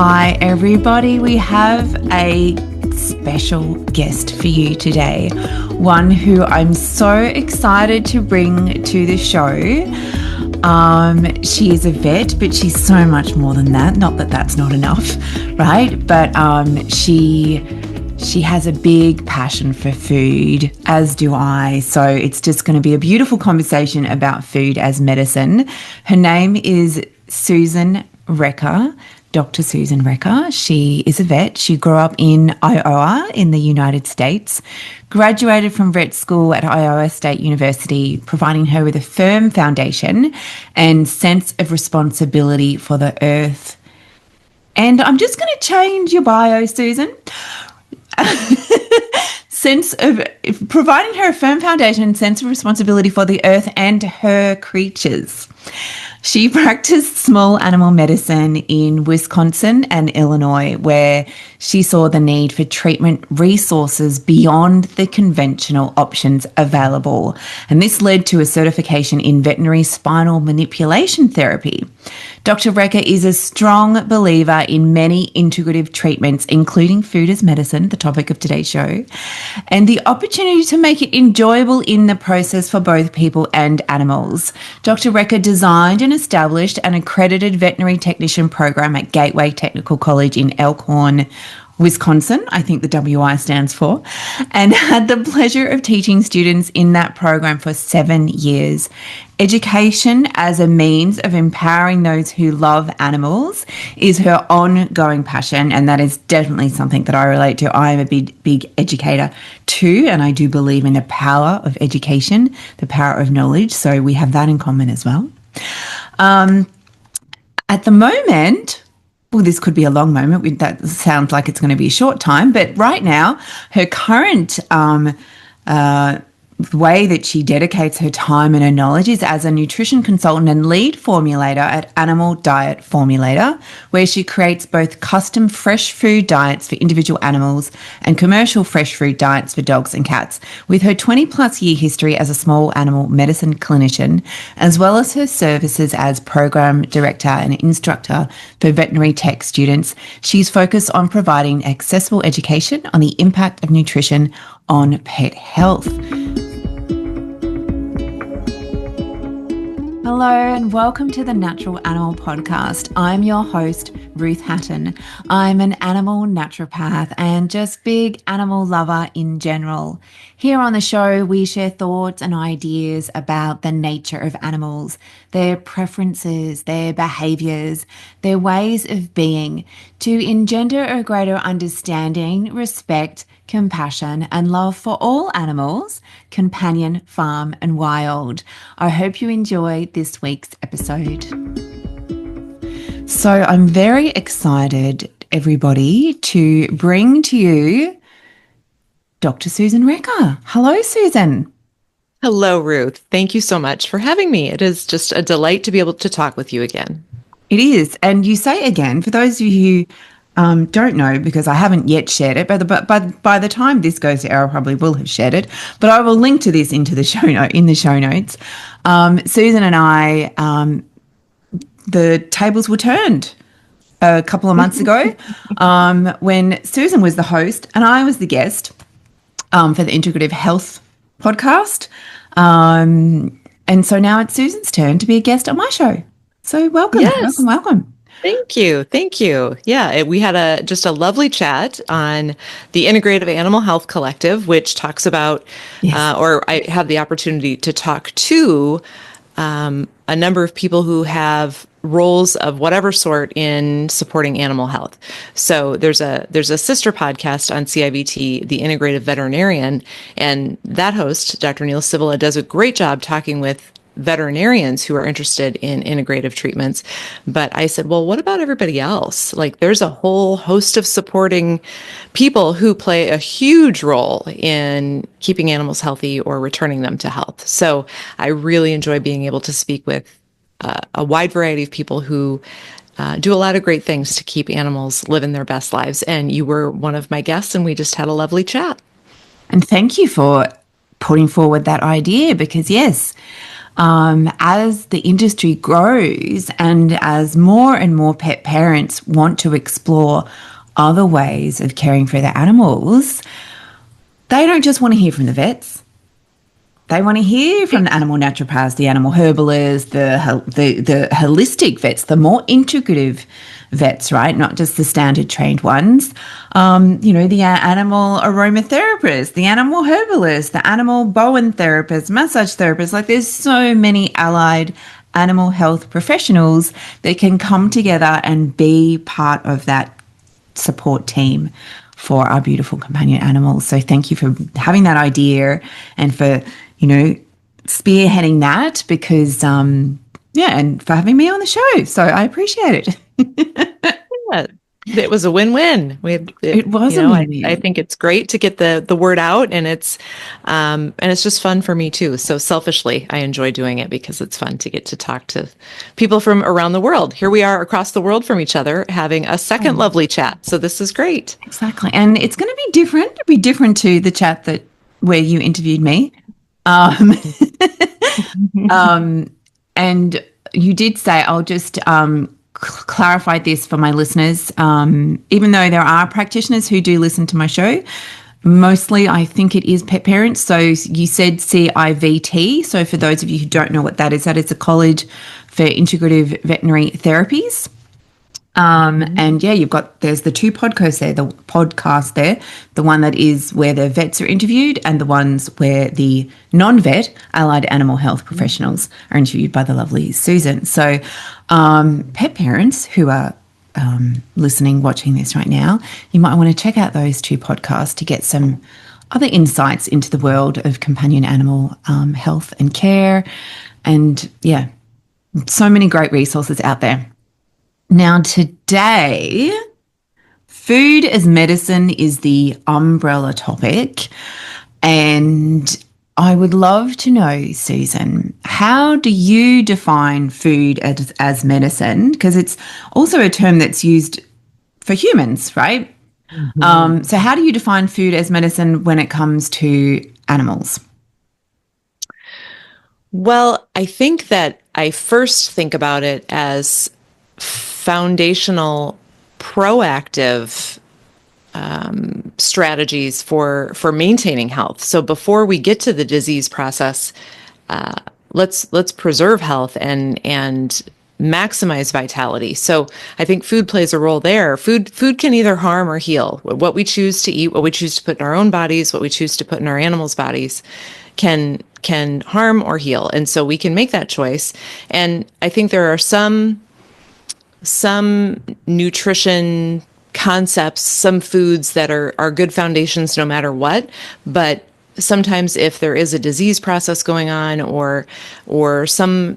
Hi, everybody. We have a special guest for you today. One who I'm so excited to bring to the show. She is a vet, but she's so much more than that. Not that that's not enough, right? But she has a big passion for food, as do I. So it's just going to be a beautiful conversation about food as medicine. Her name is Susan Recker. Dr. Susan Recker. She is a vet. She grew up in Iowa in the United States, graduated from vet school at Iowa State University, providing her with a firm foundation and sense of responsibility for the earth. And I'm just going to change your bio, Susan. Sense of providing her a firm foundation and sense of responsibility for the earth and her creatures. She practiced small animal medicine in Wisconsin and Illinois, where she saw the need for treatment resources beyond the conventional options available. And this led to a certification in veterinary spinal manipulation therapy. Dr. Recker is a strong believer in many integrative treatments, including food as medicine, the topic of today's show, and the opportunity to make it enjoyable in the process for both people and animals. Dr. Recker designed and established an accredited veterinary technician program at Gateway Technical College in Elkhorn, Wisconsin, I think the WI stands for, and had the pleasure of teaching students in that program for 7 years. Education as a means of empowering those who love animals is her ongoing passion, and that is definitely something that I relate to. I am a big educator too, and I do believe in the power of education, the power of knowledge, so we have that in common as well. At the moment, well, this could be a long moment. That sounds like it's going to be a short time. But right now, her current way that she dedicates her time and her knowledge is as a nutrition consultant and lead formulator at Animal Diet Formulator, where she creates both custom fresh food diets for individual animals and commercial fresh food diets for dogs and cats. With her 20-plus year history as a small animal medicine clinician, as well as her services as program director and instructor for veterinary tech students, she's focused on providing accessible education on the impact of nutrition on pet health. Hello and welcome to the Natural Animal Podcast. I'm your host, Ruth Hatton. I'm an animal naturopath and just big animal lover in general. Here on the show, we share thoughts and ideas about the nature of animals, their preferences, their behaviours, their ways of being, to engender a greater understanding, respect, compassion and love for all animals, companion, farm and wild. I hope you enjoy this week's episode. So I'm very excited, everybody, to bring to you Dr. Susan Recker. Hello, Susan. Hello, Ruth. Thank you so much for having me. It is just a delight to be able to talk with you again. It is. And you say again, for those of you who don't know, because I haven't yet shared it, but by the time this goes to air, I probably will have shared it. But I will link to this into the show notes. Susan and I, the tables were turned a couple of months ago when Susan was the host and I was the guest for the Integrative Health podcast. And so now it's Susan's turn to be a guest on my show. So welcome, yes. welcome. Thank you. Yeah, we had just a lovely chat on the Integrative Animal Health Collective, which talks about, or I have the opportunity to talk to a number of people who have roles of whatever sort in supporting animal health. So there's a sister podcast on CIVT, the Integrative Veterinarian, and that host, Dr. Neil Civila, does a great job talking with veterinarians who are interested in integrative treatments. But I said, well, what about everybody else? Like, there's a whole host of supporting people who play a huge role in keeping animals healthy or returning them to health. So I really enjoy being able to speak with a wide variety of people who do a lot of great things to keep animals living their best lives. And you were one of my guests, and we just had a lovely chat. And thank you for putting forward that idea, because yes, as the industry grows and as more and more pet parents want to explore other ways of caring for their animals, they don't just want to hear from the vets. They want to hear from the animal naturopaths, the animal herbalists, the holistic vets, the more integrative vets, right? Not just the standard trained ones. The animal aromatherapist, the animal herbalist, the animal Bowen therapist, massage therapist. Like, there's so many allied animal health professionals that can come together and be part of that support team for our beautiful companion animals. So thank you for having that idea and for, spearheading that, because, and for having me on the show. So I appreciate it. Yeah, it was a win-win. It was a win-win. I think it's great to get the word out, and it's just fun for me too. So selfishly, I enjoy doing it because it's fun to get to talk to people from around the world. Here we are across the world from each other, having a second lovely chat. So this is great. Exactly, and it's going to be different. It'll be different to the chat where you interviewed me. And you did say, I'll just clarify this for my listeners. Even though there are practitioners who do listen to my show, mostly I think it is pet parents. So you said CIVT. So for those of you who don't know what that is a College for Integrative Veterinary Therapies. And yeah, there's the two podcasts there, the one that is where the vets are interviewed and the ones where the non-vet allied animal health professionals are interviewed by the lovely Susan. So pet parents who are listening, watching this right now, you might want to check out those two podcasts to get some other insights into the world of companion animal health and care. And yeah, so many great resources out there. Now, today, food as medicine is the umbrella topic, and I would love to know, Susan, how do you define food as medicine? Because it's also a term that's used for humans, right? Mm-hmm. So how do you define food as medicine when it comes to animals? Well, I think that I first think about it as foundational, proactive strategies for maintaining health. So before we get to the disease process, let's preserve health and maximize vitality. So I think food plays a role there. Food can either harm or heal. What we choose to eat, what we choose to put in our own bodies, what we choose to put in our animals' bodies can harm or heal. And so we can make that choice. And I think there are some nutrition concepts, some foods that are good foundations no matter what, but sometimes if there is a disease process going on or some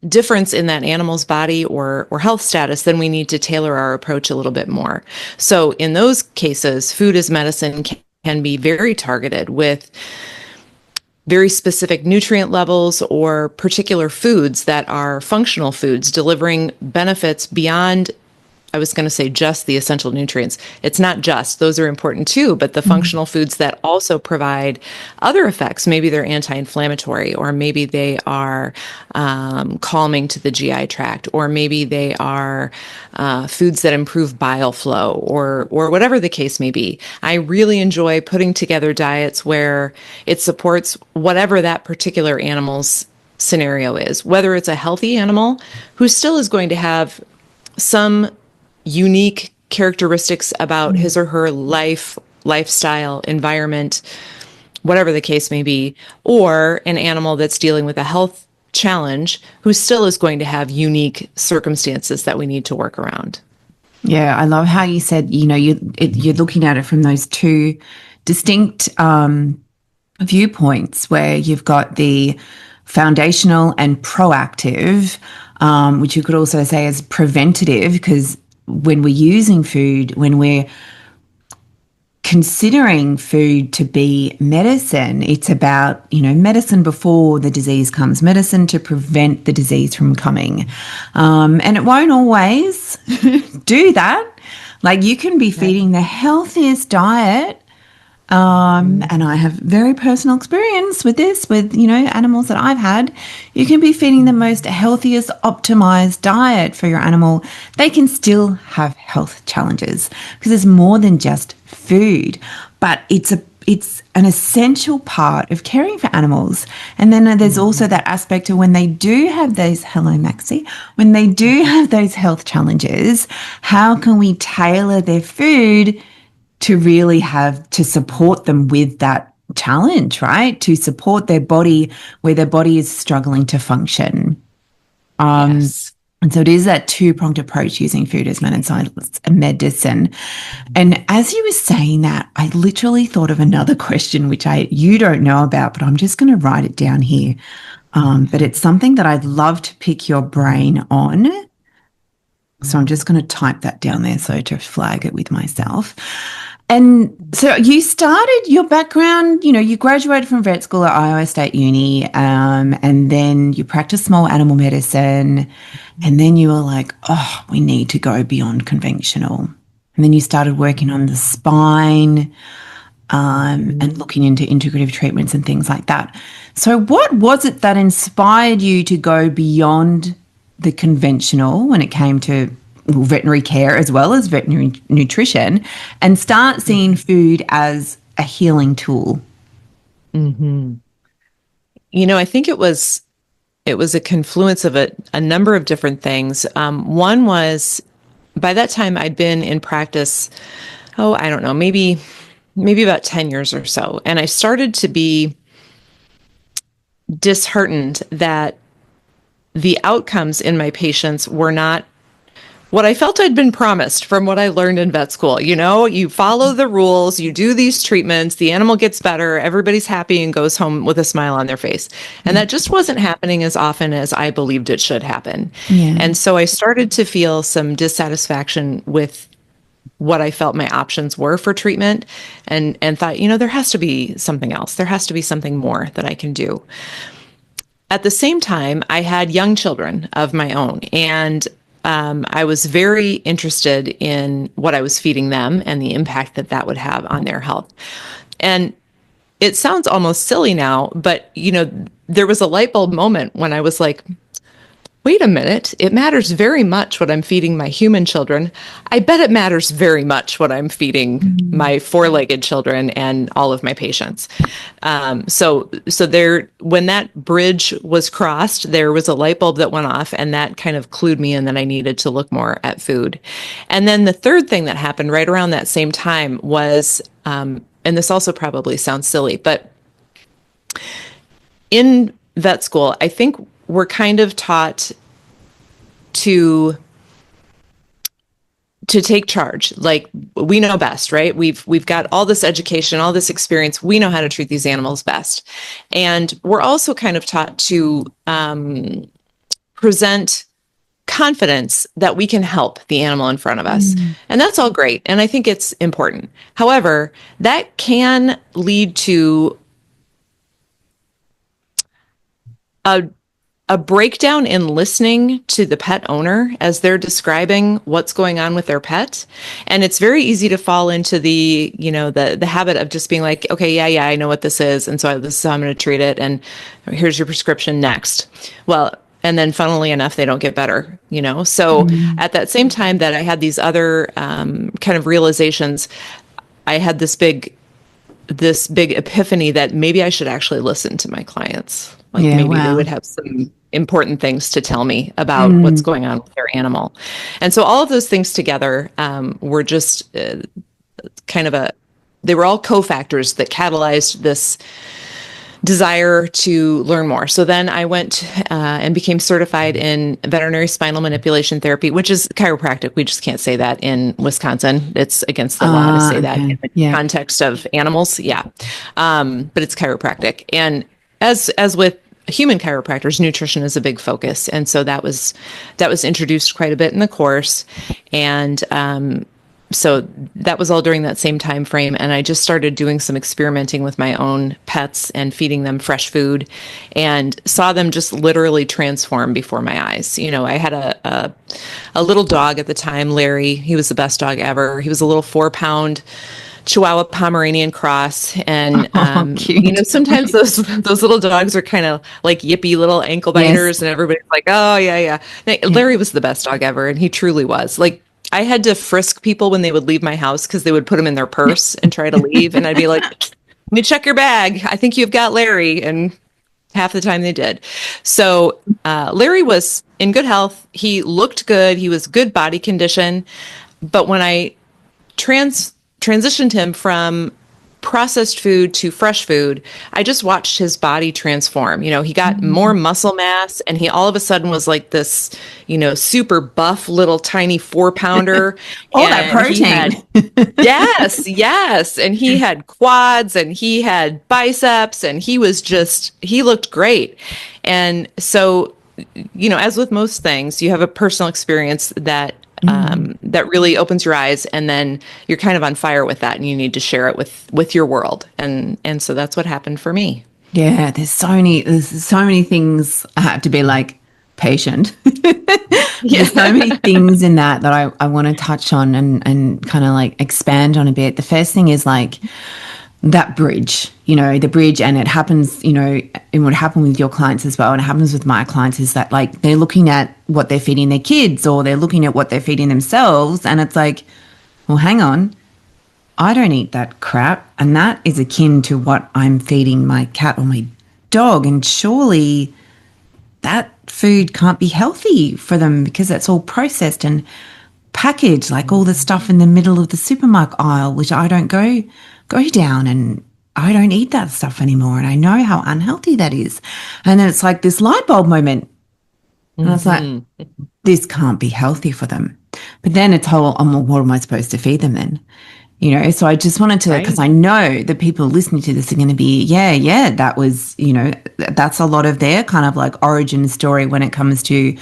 difference in that animal's body or health status, then we need to tailor our approach a little bit more. So in those cases, food as medicine can be very targeted with very specific nutrient levels or particular foods that are functional foods, delivering benefits beyond, I was going to say just the essential nutrients. It's not just, those are important too, but the functional foods that also provide other effects. Maybe they're anti-inflammatory, or maybe they are calming to the GI tract, or maybe they are foods that improve bile flow, or whatever the case may be. I really enjoy putting together diets where it supports whatever that particular animal's scenario is, whether it's a healthy animal who still is going to have some unique characteristics about his or her lifestyle, environment, whatever the case may be, or an animal that's dealing with a health challenge who still is going to have unique circumstances that we need to work around. Yeah, I love how you said, you're looking at it from those two distinct viewpoints, where you've got the foundational and proactive, which you could also say as preventative, because when we're using food, when we're considering food to be medicine, it's about, medicine before the disease comes, medicine to prevent the disease from coming. And it won't always do that. Like, you can be feeding the healthiest diet And I have very personal experience with this, with, animals that I've had. You can be feeding the most healthiest, optimized diet for your animal. They can still have health challenges because it's more than just food, but it's an essential part of caring for animals. And then there's also that aspect of when they do have those, hello Maxie, when they do have those health challenges, how can we tailor their food to really to support them with that challenge, right? To support their body where their body is struggling to function. Yes. And so it is that two-pronged approach using food as medicine. And as you were saying that, I literally thought of another question, which you don't know about, but I'm just going to write it down here. But it's something that I'd love to pick your brain on. So I'm just going to type that down there so to flag it with myself. And so you started your background, you graduated from vet school at Iowa State Uni, and then you practiced small animal medicine, and then you were like, oh, we need to go beyond conventional. And then you started working on the spine and looking into integrative treatments and things like that. So what was it that inspired you to go beyond the conventional when it came to veterinary care as well as veterinary nutrition and start seeing food as a healing tool? Mm-hmm. I think it was a confluence of a number of different things. One was, by that time I'd been in practice, I don't know, maybe about 10 years or so. And I started to be disheartened that the outcomes in my patients were not what I felt I'd been promised from what I learned in vet school. You follow the rules, you do these treatments, the animal gets better, everybody's happy and goes home with a smile on their face. And that just wasn't happening as often as I believed it should happen. Yeah. And so I started to feel some dissatisfaction with what I felt my options were for treatment and thought, there has to be something else. There has to be something more that I can do. At the same time, I had young children of my own, and I was very interested in what I was feeding them and the impact that would have on their health. And it sounds almost silly now, but, there was a light bulb moment when I was like, wait a minute, it matters very much what I'm feeding my human children. I bet it matters very much what I'm feeding my four-legged children and all of my patients. So there, when that bridge was crossed, there was a light bulb that went off, and that kind of clued me in that I needed to look more at food. And then the third thing that happened right around that same time was, and this also probably sounds silly, but in vet school, I think we're kind of taught to take charge. Like, we know best, right? We've got all this education, all this experience. We know how to treat these animals best. And we're also kind of taught to present confidence that we can help the animal in front of us. And that's all great. And I think it's important. However, that can lead to a breakdown in listening to the pet owner as they're describing what's going on with their pet. And it's very easy to fall into the habit of just being like, okay, yeah, I know what this is. And so this is how I'm going to treat it. And here's your prescription next. Well, and then funnily enough, they don't get better, So at that same time that I had these other kind of realizations, I had this big epiphany that maybe I should actually listen to my clients. Like, they would have some important things to tell me about what's going on with their animal. And so all of those things together were just they were all cofactors that catalyzed this desire to learn more. So then I went and became certified in veterinary spinal manipulation therapy, which is chiropractic. We just can't say that in Wisconsin. It's against the law to say that in the context of animals. Yeah. But it's chiropractic. And as with human chiropractors, nutrition is a big focus. And so that was introduced quite a bit in the course. And so that was all during that same time frame. And I just started doing some experimenting with my own pets and feeding them fresh food, and saw them just literally transform before my eyes. I had a little dog at the time, Larry. He was the best dog ever. He was a little 4-pound Chihuahua Pomeranian cross, and Cute. sometimes those little dogs are kind of like yippy little ankle biters, and everybody's like, oh yeah. Larry was the best dog ever, and he truly was. Like, I had to frisk people when they would leave my house because they would put him in their purse and try to leave, and I'd be like, let me check your bag. I think you've got Larry, and half the time they did. So Larry was in good health. He looked good. He was good body condition. But when I transitioned him from processed food to fresh food, I just watched his body transform. He got more muscle mass, and he all of a sudden was like this, super buff little tiny 4-pounder. All that protein. Yes. And he had quads, and he had biceps, and he looked great. And so, as with most things, you have a personal experience that really opens your eyes, and then you're kind of on fire with that, and you need to share it with your world. And so that's what happened for me. Yeah, there's so many things I have to be like patient. There's so many things in that I want to touch on and kind of like expand on a bit. The first thing is like that bridge, the bridge, and it happens, and what happened with your clients as well, and it happens with my clients, is that like they're looking at what they're feeding their kids, or they're looking at what they're feeding themselves, and it's like, well, hang on, I don't eat that crap, and that is akin to what I'm feeding my cat or my dog, and surely that food can't be healthy for them because that's all processed and packaged, like all the stuff in the middle of the supermarket aisle, which I don't go down, and I don't eat that stuff anymore, and I know how unhealthy that is. And then it's like this light bulb moment, and I was like, this can't be healthy for them. But then it's what am I supposed to feed them then? So I just wanted to, because I know the people listening to this are going to be, that was, that's a lot of their kind of like origin story when it comes to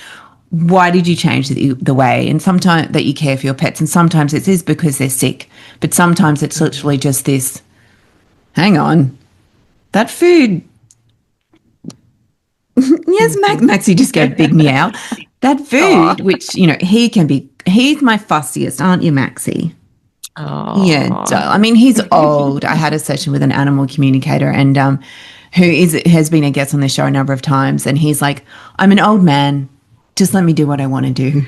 why did you change the way, and sometimes that you care for your pets, and sometimes it is because they're sick, but sometimes it's literally just this, hang on, that food, yes, Maxie just gave a big meow, that food, which, he's my fussiest, aren't you, Maxie? Oh. Yeah, I mean, he's old. I had a session with an animal communicator, and who has been a guest on the show a number of times, and he's like, I'm an old man, just let me do what I want to do.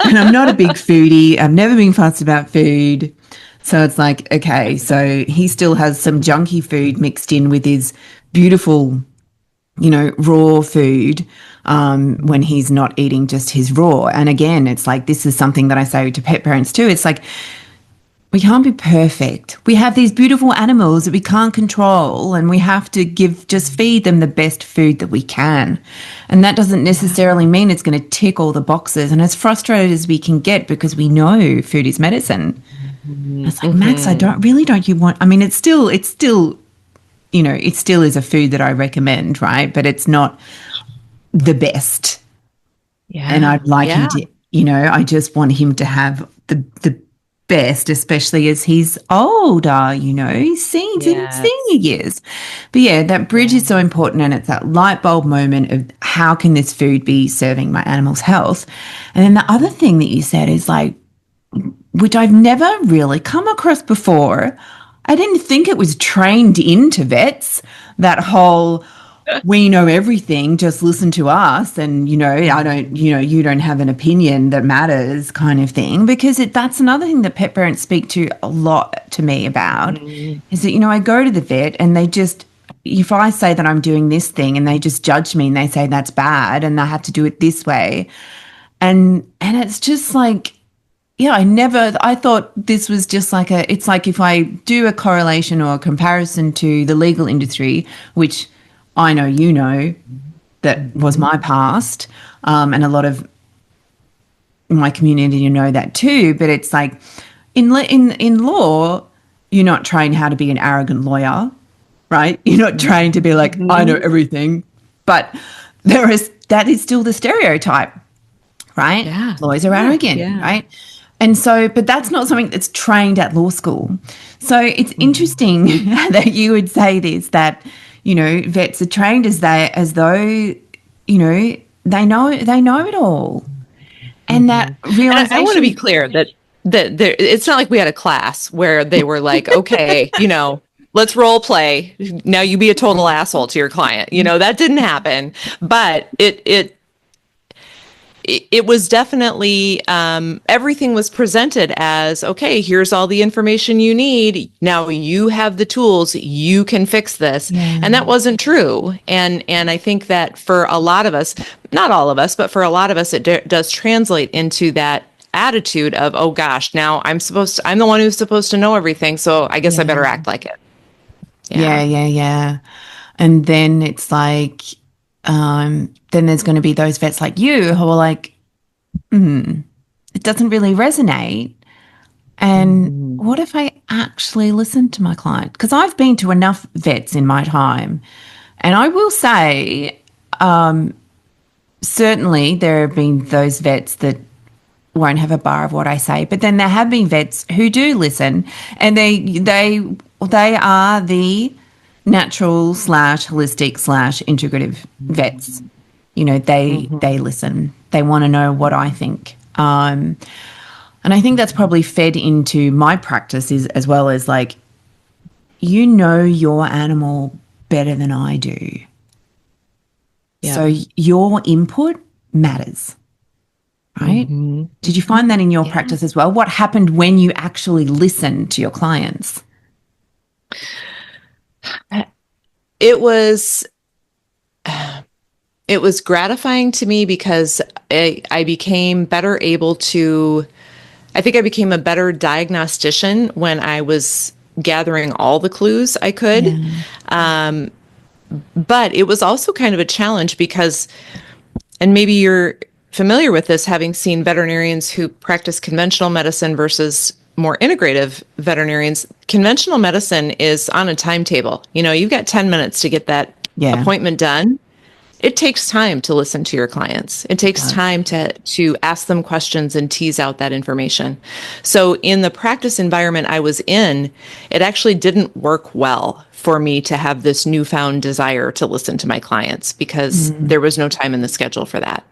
And I'm not a big foodie. I've never been fussed about food. So it's like, okay, so he still has some junky food mixed in with his beautiful, raw food when he's not eating just his raw. And again, it's like, this is something that I say to pet parents too. It's like, we can't be perfect. We have these beautiful animals that we can't control, and we have to just feed them the best food that we can. And that doesn't necessarily mean it's going to tick all the boxes. And as frustrated as we can get, because we know food is medicine, it's like, Max, don't you want, I mean, it still, it still is a food that I recommend, right? But it's not the best. Yeah. And I'd like him to, I just want him to have the best, especially as he's older, he's seen in senior years. But yeah, that bridge is so important, and it's that light bulb moment of how can this food be serving my animal's health. And then the other thing that you said is like, which I've never really come across before. I didn't think it was trained into vets, that whole we know everything, just listen to us, and you don't have an opinion that matters kind of thing, because that's another thing that pet parents speak to a lot to me about, is that I go to the vet and they just, if I say that I'm doing this thing, and they just judge me and they say that's bad and I have to do it this way, and it's just like, I thought this was just like it's like if I do a correlation or a comparison to the legal industry, which I know that was my past, and a lot of my community know that too. But it's like in law, you're not trained how to be an arrogant lawyer, right? You're not trained to be like, I know everything. But that is still the stereotype, right? Yeah. Lawyers are arrogant, right? And so, but that's not something that's trained at law school. So it's interesting that you would say this, that vets are trained as though they know it all, and that realization. And I want to be clear that it's not like we had a class where they were like, okay, let's role play. Now you be a total asshole to your client. That didn't happen, but it was definitely, everything was presented as, okay, here's all the information you need. Now you have the tools, you can fix this. Yeah. And that wasn't true. And I think that for a lot of us, not all of us, but for a lot of us, it does translate into that attitude of, oh gosh, now I'm the one who's supposed to know everything. So I guess I better act like it. Yeah. And then it's like, then there's going to be those vets like you who are like, it doesn't really resonate. And what if I actually listen to my client? Because I've been to enough vets in my time. And I will say, certainly there have been those vets that won't have a bar of what I say. But then there have been vets who do listen, and they are the natural / holistic / integrative vets. They listen. They want to know what I think. And I think that's probably fed into my practice as well as like, your animal better than I do. Yeah. So your input matters, right? Mm-hmm. Did you find that in your practice as well? What happened when you actually listened to your clients? It was gratifying to me because I became better able to, I think I became a better diagnostician when I was gathering all the clues I could. Yeah. But it was also kind of a challenge because, and maybe you're familiar with this, having seen veterinarians who practice conventional medicine versus more integrative veterinarians. Conventional medicine is on a timetable. You've got 10 minutes to get that appointment done. It takes time to listen to your clients. It takes time to ask them questions and tease out that information. So in the practice environment I was in, it actually didn't work well for me to have this newfound desire to listen to my clients because there was no time in the schedule for that.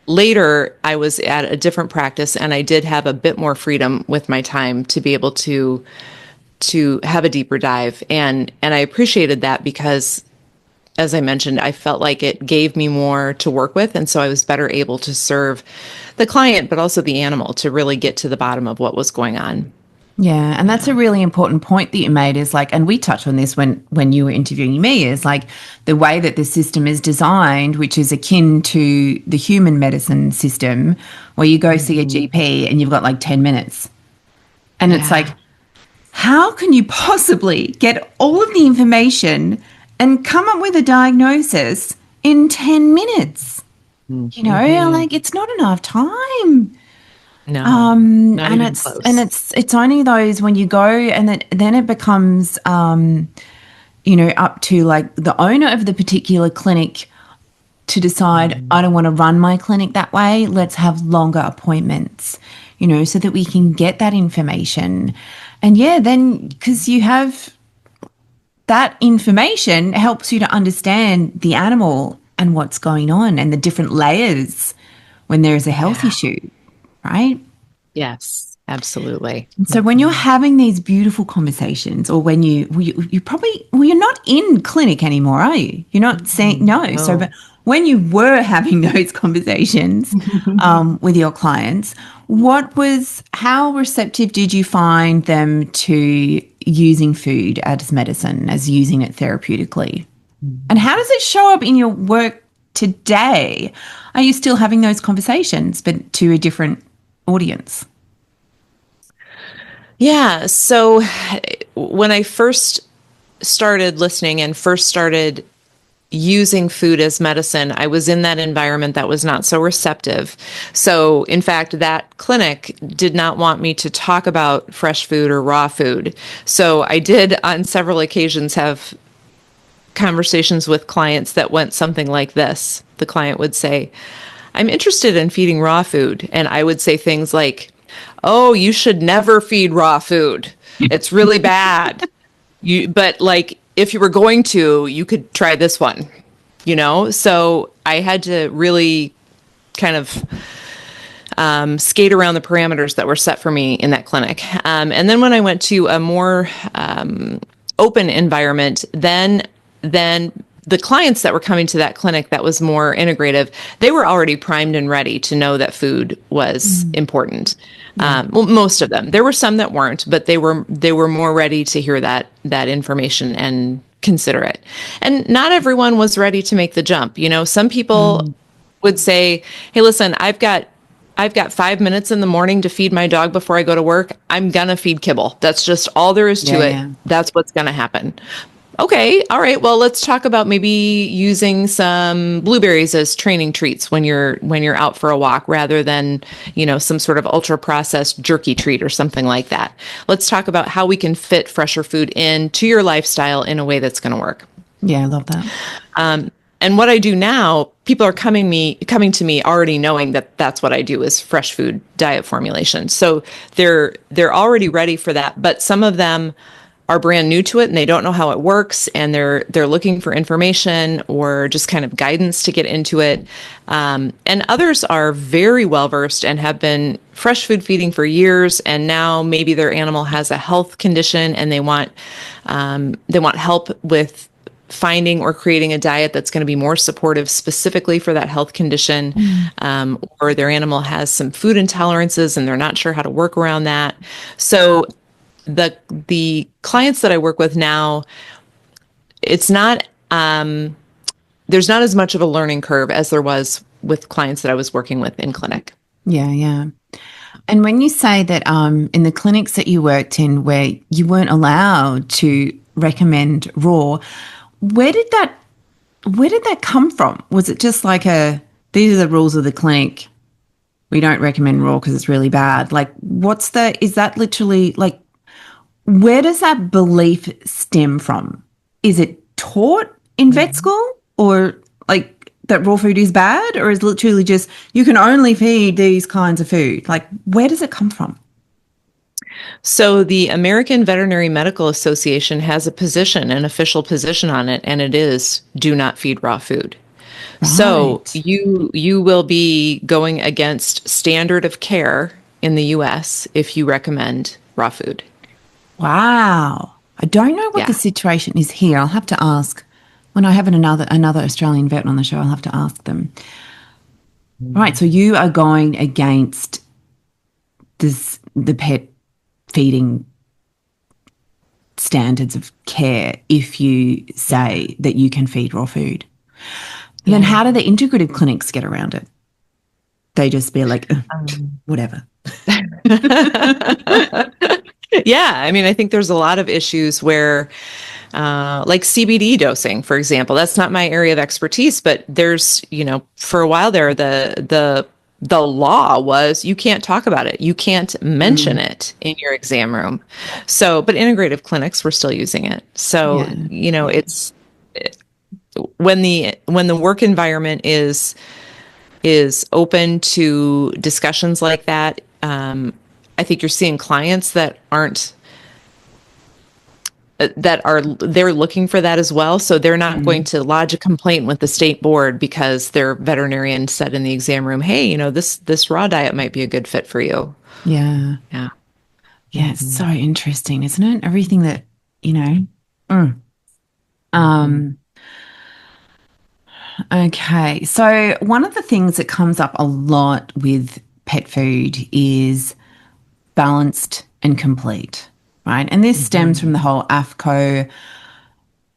Later, I was at a different practice and I did have a bit more freedom with my time to be able to have a deeper dive. And I appreciated that because, as I mentioned, I felt like it gave me more to work with. And so I was better able to serve the client, but also the animal to really get to the bottom of what was going on. Yeah. And that's a really important point that you made is like, and we touched on this when you were interviewing me, is like the way that the system is designed, which is akin to the human medicine system where you go see a GP and you've got like 10 minutes. And it's like, how can you possibly get all of the information and come up with a diagnosis in 10 minutes? Like it's not enough time. No, not even close. It's only those when you go and then it becomes, up to like the owner of the particular clinic to decide, I don't want to run my clinic that way. Let's have longer appointments, so that we can get that information. And then because you have that information helps you to understand the animal and what's going on and the different layers when there is a health issue. Right? Yes, absolutely. So when you're having these beautiful conversations or when you probably, you're not in clinic anymore, are you? You're not saying no. So but when you were having those conversations with your clients, how receptive did you find them to using food as medicine, as using it therapeutically? And how does it show up in your work today? Are you still having those conversations, but to a different audience? Yeah. So when I first started listening and first started using food as medicine, I was in that environment that was not so receptive. So in fact, that clinic did not want me to talk about fresh food or raw food. So I did on several occasions have conversations with clients that went something like this. The client would say, I'm interested in feeding raw food. And I would say things like, oh, you should never feed raw food. It's really bad. But like, if you were going to, you could try this one, So I had to really kind of skate around the parameters that were set for me in that clinic. And then when I went to a more open environment, then the clients that were coming to that clinic that was more integrative, they were already primed and ready to know that food was important. Well, most of them. There were some that weren't, but they were more ready to hear that information and consider it. And not everyone was ready to make the jump. You know, some people would say, "Hey, listen, I've got 5 minutes in the morning to feed my dog before I go to work. I'm gonna feed kibble. That's just all there is to it. Yeah. That's what's gonna happen." Okay, all right. Well, let's talk about maybe using some blueberries as training treats when you're out for a walk, rather than, you know, some sort of ultra processed jerky treat or something like that. Let's talk about how we can fit fresher food into your lifestyle in a way that's going to work. Yeah, I love that. And what I do now, people are coming to me already knowing that that's what I do, is fresh food diet formulation. So they're already ready for that, but some of them are brand new to it and they don't know how it works, and they're looking for information or just kind of guidance to get into it. And others are very well versed and have been fresh food feeding for years, and now maybe their animal has a health condition and they want help with finding or creating a diet that's going to be more supportive specifically for that health condition, or their animal has some food intolerances and they're not sure how to work around that. So the clients that I work with now, it's not, there's not as much of a learning curve as there was with clients that I was working with in clinic. Yeah, yeah. And when you say that in the clinics that you worked in where you weren't allowed to recommend raw, where did that come from? Was it just like these are the rules of the clinic, we don't recommend raw because it's really bad? Like, is that literally, like, where does that belief stem from? Is it taught in vet school, or like that raw food is bad, or is it literally just you can only feed these kinds of food? Like, where does it come from? So the American Veterinary Medical Association has a position, an official position on it, and it is do not feed raw food. Right. So you will be going against standard of care in the US if you recommend raw food. Wow. I don't know what the situation is here. I'll have to ask when I have another Australian vet on the show. I'll have to ask them. Right. So you are going against the pet feeding standards of care if you say that you can feed raw food. And then how do the integrative clinics get around it? They just be like, whatever. Yeah, I mean, I think there's a lot of issues where, like CBD dosing, for example, that's not my area of expertise, but there's, you know, for a while there, the law was you can't talk about it. You can't mention it in your exam room. So, but integrative clinics were still using it. So, you know, when the work environment is open to discussions like that, I think you're seeing clients that they're looking for that as well. So they're not going to lodge a complaint with the state board because their veterinarian said in the exam room, hey, you know, this raw diet might be a good fit for you. Yeah. Yeah. Yeah. It's so interesting, isn't it? Everything that, you know. Okay. So one of the things that comes up a lot with pet food is balanced and complete, right? And this stems from the whole AFCO,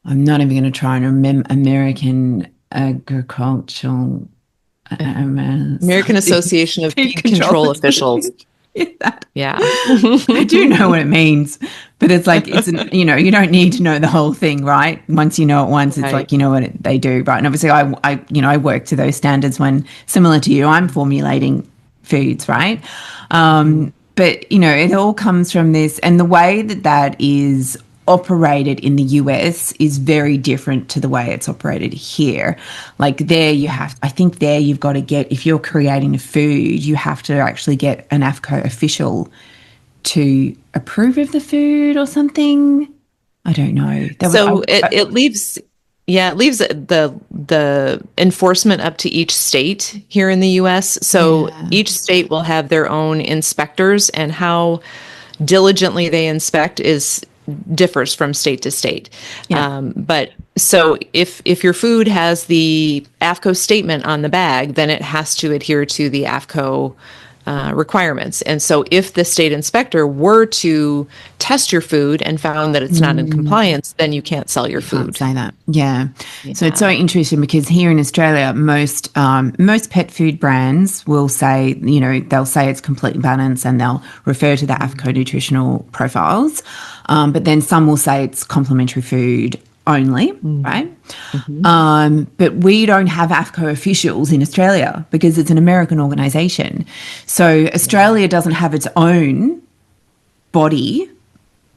I'm not even going to try and remember, American Agricultural... American Association of Feed Control Officials. Yeah. I do know what it means, but it's like, you know, you don't need to know the whole thing, right? Once you know it once, it's like, you know what they do, right? And obviously I work to those standards when, similar to you, I'm formulating foods, right? But, you know, it all comes from this, and the way that is operated in the US is very different to the way it's operated here. Like there you've got to get, if you're creating a food, you have to actually get an AFCO official to approve of the food or something. I don't know. It leaves Yeah, it leaves the enforcement up to each state here in the US. So each state will have their own inspectors, and how diligently they inspect is differs from state to state. But so if your food has the AAFCO statement on the bag, then it has to adhere to the AAFCO requirements. And so if the state inspector were to test your food and found that it's not in compliance, then you can't sell your food. Can't say that. Yeah. So it's so interesting because here in Australia, most pet food brands will say, they'll say it's completely balanced and they'll refer to the AAFCO nutritional profiles. But then some will say it's complementary food only, right? But we don't have AAFCO officials in Australia because it's an American organisation. So Australia doesn't have its own body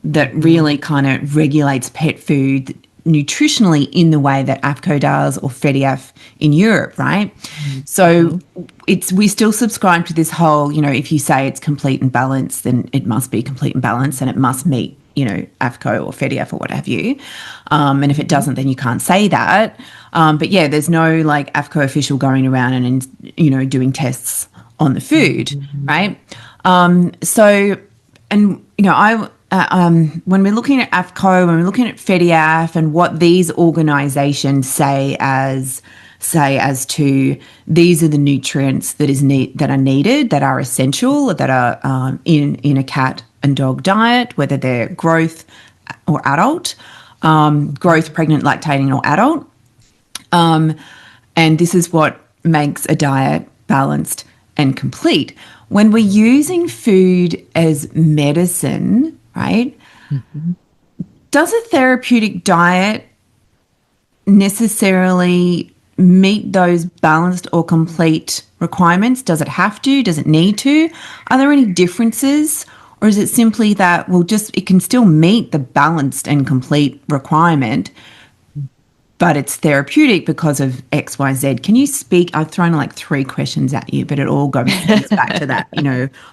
that really kind of regulates pet food nutritionally in the way that AAFCO does or FEDIAF in Europe, right? So we still subscribe to this whole, if you say it's complete and balanced, then it must be complete and balanced and it must meet AAFCO or FEDIAF or what have you. And if it doesn't, then you can't say that. But yeah, there's no like AAFCO official going around and doing tests on the food, right? When we're looking at AAFCO, when we're looking at FEDIAF and what these organisations say as to these are the nutrients that are needed, that are essential, that are in a cat and dog diet, whether they're growth or adult, growth, pregnant, lactating or adult. And this is what makes a diet balanced and complete. When we're using food as medicine, right, does a therapeutic diet necessarily meet those balanced or complete requirements? Does it have to? Does it need to? Are there any differences? Or is it simply that, it can still meet the balanced and complete requirement, but it's therapeutic because of X, Y, Z? Can you speak? I've thrown like 3 questions at you, but it all goes back to that,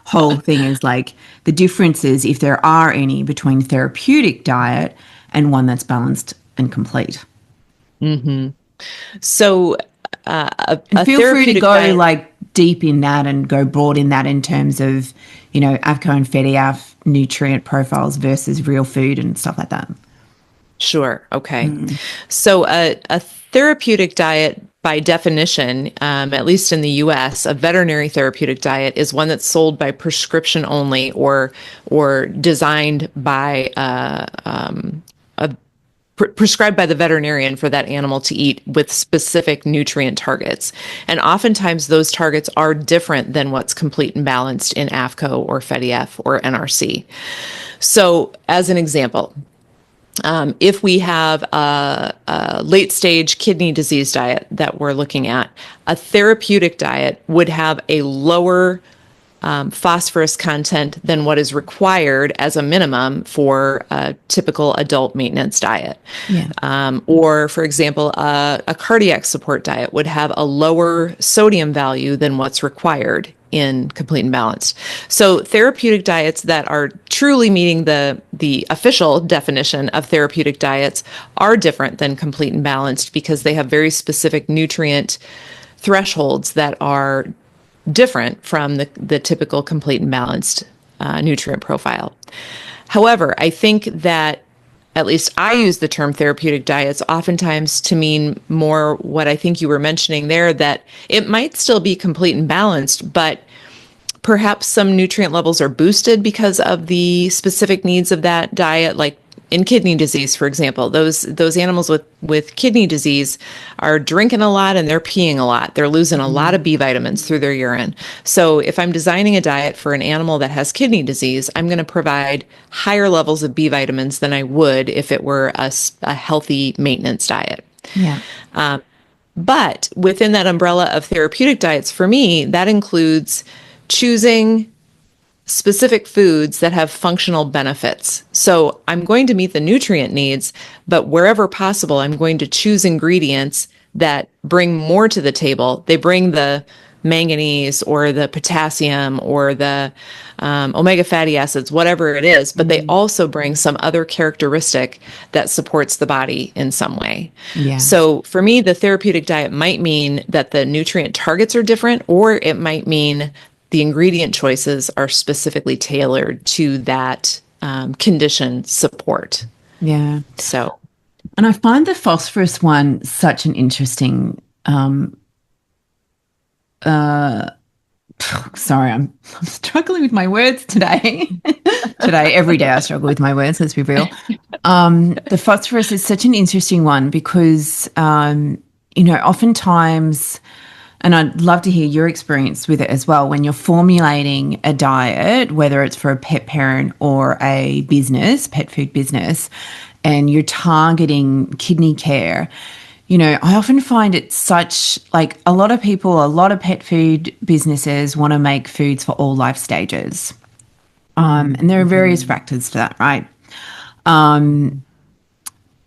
whole thing is like the differences, if there are any, between therapeutic diet and one that's balanced and complete. So feel free to go diet, like deep in that and go broad in that in terms of, AAFCO and FEDIAF nutrient profiles versus real food and stuff like that. Sure. Okay. So a therapeutic diet, by definition, at least in the U.S., a veterinary therapeutic diet is one that's sold by prescription only or designed by prescribed by the veterinarian for that animal to eat with specific nutrient targets. And oftentimes those targets are different than what's complete and balanced in AAFCO or FEDIAF or NRC. So as an example, if we have a late stage kidney disease diet that we're looking at, a therapeutic diet would have a lower phosphorus content than what is required as a minimum for a typical adult maintenance diet. Or, for example, a cardiac support diet would have a lower sodium value than what's required in complete and balanced. So therapeutic diets that are truly meeting the official definition of therapeutic diets are different than complete and balanced because they have very specific nutrient thresholds that are different from the typical complete and balanced nutrient profile. However, I think that at least I use the term therapeutic diets oftentimes to mean more what I think you were mentioning there, that it might still be complete and balanced, but perhaps some nutrient levels are boosted because of the specific needs of that diet, like in kidney disease, for example. Those animals with kidney disease are drinking a lot and they're peeing a lot. They're losing a lot of B vitamins through their urine. So if I'm designing a diet for an animal that has kidney disease, I'm going to provide higher levels of B vitamins than I would if it were a healthy maintenance diet. But within that umbrella of therapeutic diets, for me, that includes choosing specific foods that have functional benefits. So I'm going to meet the nutrient needs, but wherever possible, I'm going to choose ingredients that bring more to the table. They bring the manganese or the potassium or the omega fatty acids, whatever it is, but they also bring some other characteristic that supports the body in some way. Yeah. So for me, the therapeutic diet might mean that the nutrient targets are different, or it might mean the ingredient choices are specifically tailored to that condition support. Yeah. So, and I find the phosphorus one such an interesting sorry, I'm struggling with my words today. Every day I struggle with my words, let's be real. The phosphorus is such an interesting one because, oftentimes, and I'd love to hear your experience with it as well, when you're formulating a diet, whether it's for a pet parent or a business, pet food business, and you're targeting kidney care, I often find it such, like, a lot of people, a lot of pet food businesses want to make foods for all life stages. And there are various factors to that, right?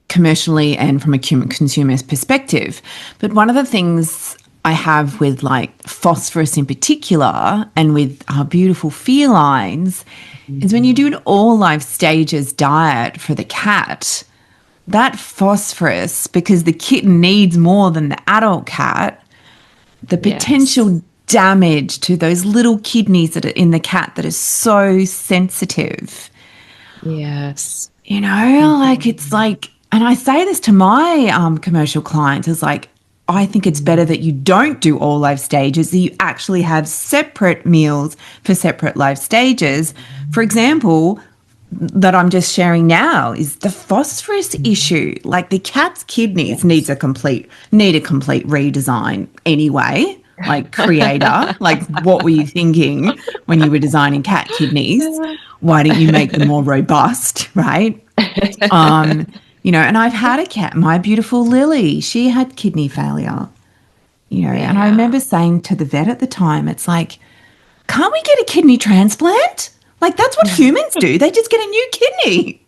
Commercially and from a consumer's perspective. But one of the things I have with, like, phosphorus in particular and with our beautiful felines is when you do an all life stages diet for the cat, that phosphorus, because the kitten needs more than the adult cat, the potential damage to those little kidneys that are in the cat that is so sensitive. Yes. Like, it's like, and I say this to my commercial clients, is like, I think it's better that you don't do all life stages, that you actually have separate meals for separate life stages. For example, that I'm just sharing now is the phosphorus issue. Like, the cat's kidneys need a complete redesign anyway. Like, creator, like, what were you thinking when you were designing cat kidneys? Why don't you make them more robust, right? And I've had a cat, my beautiful Lily, she had kidney failure, and I remember saying to the vet at the time, it's like, can't we get a kidney transplant? Like, that's what humans do. They just get a new kidney.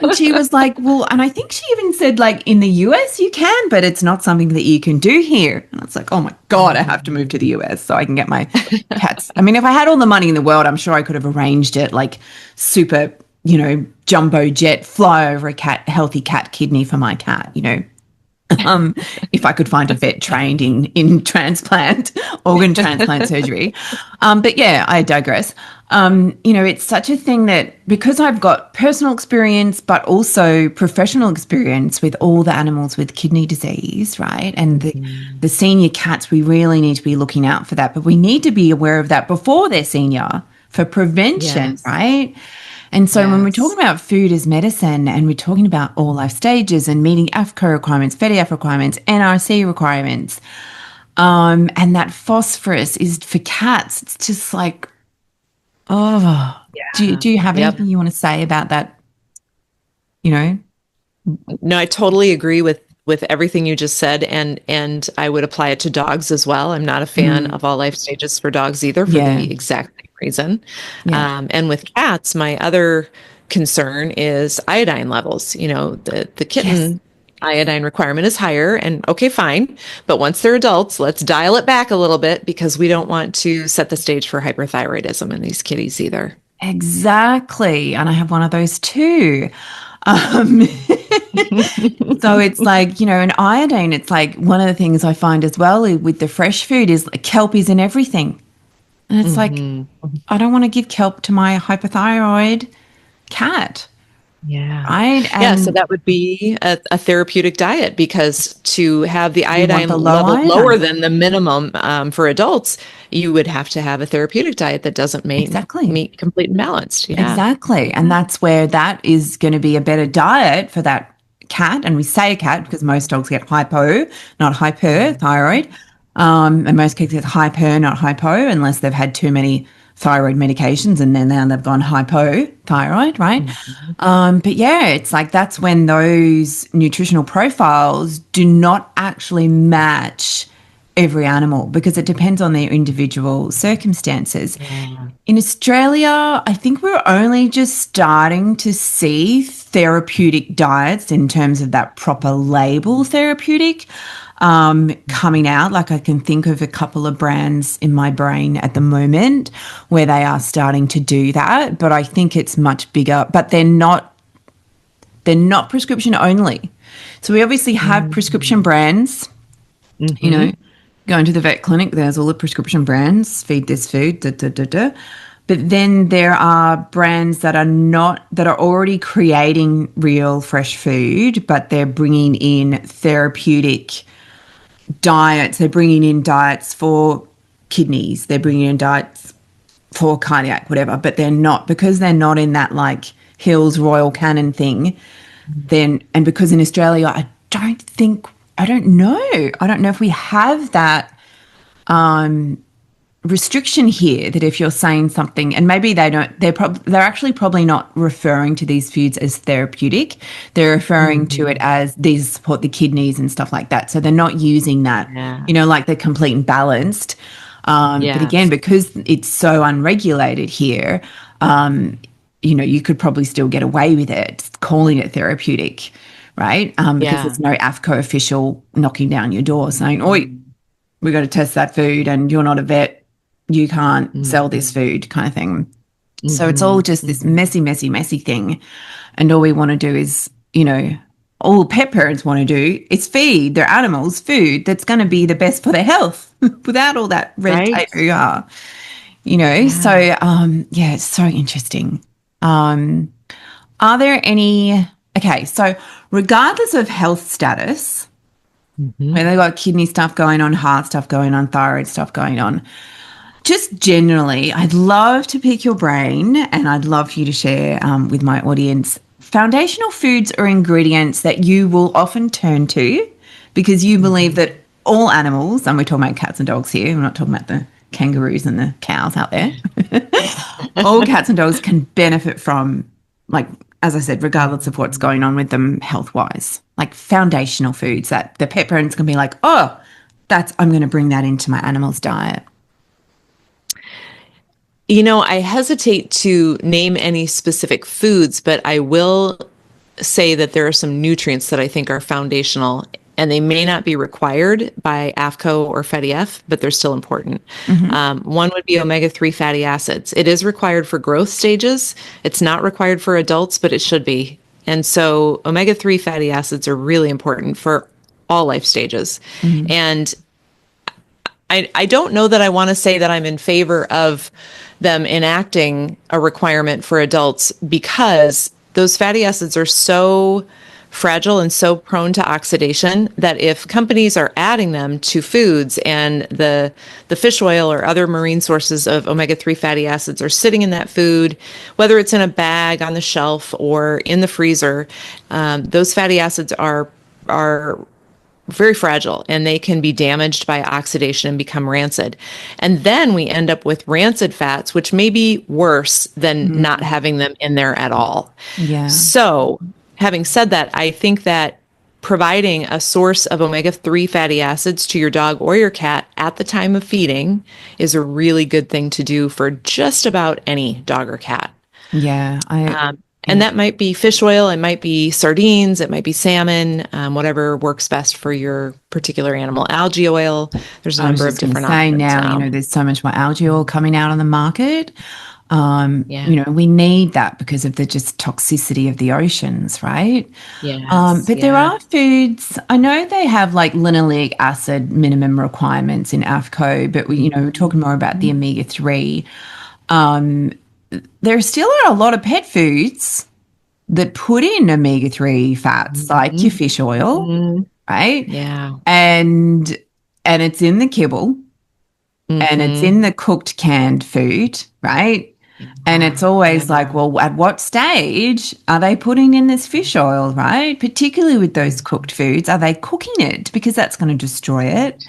And she was like, well, and I think she even said, like, in the US you can, but it's not something that you can do here. And it's like, oh my God, I have to move to the US so I can get my cats. I mean, if I had all the money in the world, I'm sure I could have arranged it, like, super, jumbo jet, fly over a healthy cat kidney for my cat, if I could find a vet trained in organ transplant surgery. But yeah, I digress. It's such a thing that, because I've got personal experience, but also professional experience with all the animals with kidney disease, right? And the senior cats, we really need to be looking out for that, but we need to be aware of that before they're senior for prevention, right? And so when we're talking about food as medicine and we're talking about all life stages and meeting AFCO requirements, FEDIAF requirements, NRC requirements, and that phosphorus is for cats, it's just like, do you have anything you want to say about that? No, I totally agree with everything you just said, and I would apply it to dogs as well. I'm not a fan of all life stages for dogs either, for the exact same reason. And with cats, my other concern is iodine levels. The kitten iodine requirement is higher, and okay, fine. But once they're adults, let's dial it back a little bit, because we don't want to set the stage for hyperthyroidism in these kitties either. Exactly. And I have one of those too. So it's like, and iodine, it's like one of the things I find as well with the fresh food is like kelp is in everything. And it's like, I don't want to give kelp to my hypothyroid cat. Yeah. Right. So that would be a therapeutic diet, because to have the iodine level lower than the minimum for adults, you would have to have a therapeutic diet that doesn't meet complete and balanced. Yeah. Exactly. And that's where that is going to be a better diet for that cat. And we say cat because most dogs get hypo, not hyperthyroid. And most kids get hyper, not hypo, unless they've had too many thyroid medications and then now they've gone hypothyroid, right? But yeah, it's like that's when those nutritional profiles do not actually match every animal because it depends on their individual circumstances. Yeah. In Australia, I think we're only just starting to see therapeutic diets in terms of that proper label therapeutic coming out. Like I can think of a couple of brands in my brain at the moment where they are starting to do that, but I think it's much bigger. But they're not prescription only. So we obviously have prescription brands, you know, going to the vet clinic, there's all the prescription brands, feed this food, da, da, da, da. But then there are brands that are already creating real fresh food, but they're bringing in therapeutic diets. They're bringing in diets for kidneys. They're bringing in diets for cardiac, whatever, but because they're not in that like Hills Royal Canin thing, then, and because in Australia, I don't know if we have that restriction here, that if you're saying something, and maybe they don't, they're actually probably not referring to these foods as therapeutic. They're referring to it as these support the kidneys and stuff like that. So they're not using that, like they're complete and balanced. But again, because it's so unregulated here, you could probably still get away with it, calling it therapeutic, right? Because there's no AFCO official knocking down your door saying, "Oi, we got to test that food and you're not a vet, you can't sell this food," kind of thing. So it's all just this messy, messy, messy thing. And all we want to do is, all pet parents want to do is feed their animals food that's going to be the best for their health without all that red tape. So, it's so interesting. Are there any, so regardless of health status, whether they've got kidney stuff going on, heart stuff going on, thyroid stuff going on, just generally, I'd love to pick your brain and I'd love for you to share with my audience foundational foods or ingredients that you will often turn to because you believe that all animals, and we're talking about cats and dogs here, we're not talking about the kangaroos and the cows out there, all cats and dogs can benefit from, like, as I said, regardless of what's going on with them health-wise, like foundational foods that the pet parents can be like, oh, I'm going to bring that into my animal's diet. I hesitate to name any specific foods, but I will say that there are some nutrients that I think are foundational, and they may not be required by AFCO or FEDIF, but they're still important. One would be omega-3 fatty acids. It is required for growth stages. It's not required for adults, but it should be. And so omega-3 fatty acids are really important for all life stages. And I don't know that I want to say that I'm in favor of them enacting a requirement for adults because those fatty acids are so fragile and so prone to oxidation that if companies are adding them to foods and the fish oil or other marine sources of omega-3 fatty acids are sitting in that food, whether it's in a bag on the shelf or in the freezer, those fatty acids are very fragile and they can be damaged by oxidation and become rancid. And then we end up with rancid fats, which may be worse than not having them in there at all. So having said that, I think that providing a source of omega-3 fatty acids to your dog or your cat at the time of feeding is a really good thing to do for just about any dog or cat. And that might be fish oil, it might be sardines, it might be salmon, whatever works best for your particular animal. Algae oil, there's a number of different options. Now, there's so much more algae oil coming out on the market. We need that because of the just toxicity of the oceans, right? But there are foods, I know they have like linoleic acid minimum requirements in AFCO, but we're talking more about the omega-3. There still are a lot of pet foods that put in omega-3 fats, like your fish oil, right? And it's in the kibble and it's in the cooked canned food, right? And it's always like, well, at what stage are they putting in this fish oil, right? Particularly with those cooked foods, are they cooking it? Because that's going to destroy it.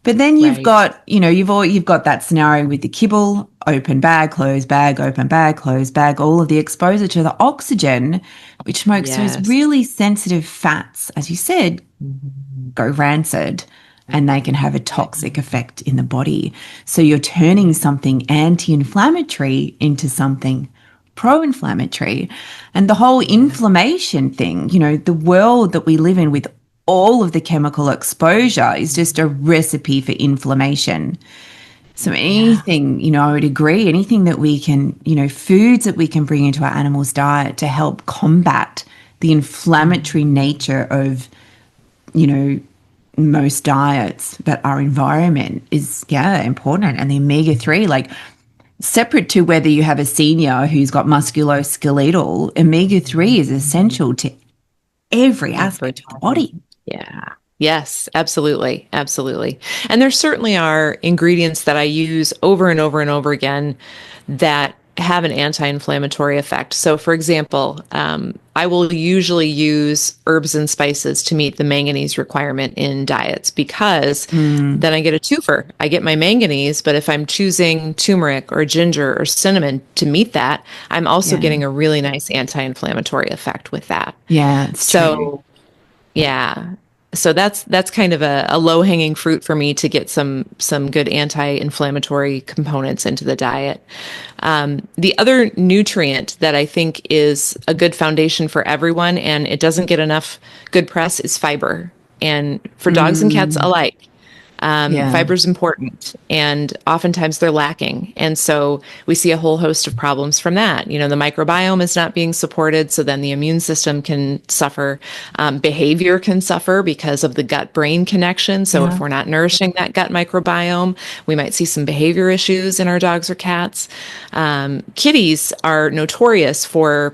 But then you've got, you've got that scenario with the kibble, open bag, close bag, open bag, close bag, all of the exposure to the oxygen, which makes those really sensitive fats, as you said, go rancid. and they can have a toxic effect in the body. So you're turning something anti-inflammatory into something pro-inflammatory. And the whole inflammation thing, the world that we live in with all of the chemical exposure is just a recipe for inflammation. So anything, I would agree, anything that we can, foods that we can bring into our animals' diet to help combat the inflammatory nature of, most diets, but our environment is, important. And the omega-3, like separate to whether you have a senior who's got musculoskeletal, omega-3 is essential to every aspect of the body. Yeah. Yes, absolutely. Absolutely. And there certainly are ingredients that I use over and over and over again that have an anti-inflammatory effect. So for example, I will usually use herbs and spices to meet the manganese requirement in diets because then I get a twofer. I get my manganese, but if I'm choosing turmeric or ginger or cinnamon to meet that, I'm also getting a really nice anti-inflammatory effect with that. Yeah, it's true. Yeah. So that's kind of a low-hanging fruit for me to get some good anti-inflammatory components into the diet. The other nutrient that I think is a good foundation for everyone, and it doesn't get enough good press, is fiber. And for dogs and cats alike, fiber is important, and oftentimes they're lacking. And so we see a whole host of problems from that. The microbiome is not being supported, so then the immune system can suffer. Behavior can suffer because of the gut-brain connection. So if we're not nourishing that gut microbiome, we might see some behavior issues in our dogs or cats. Kitties are notorious for,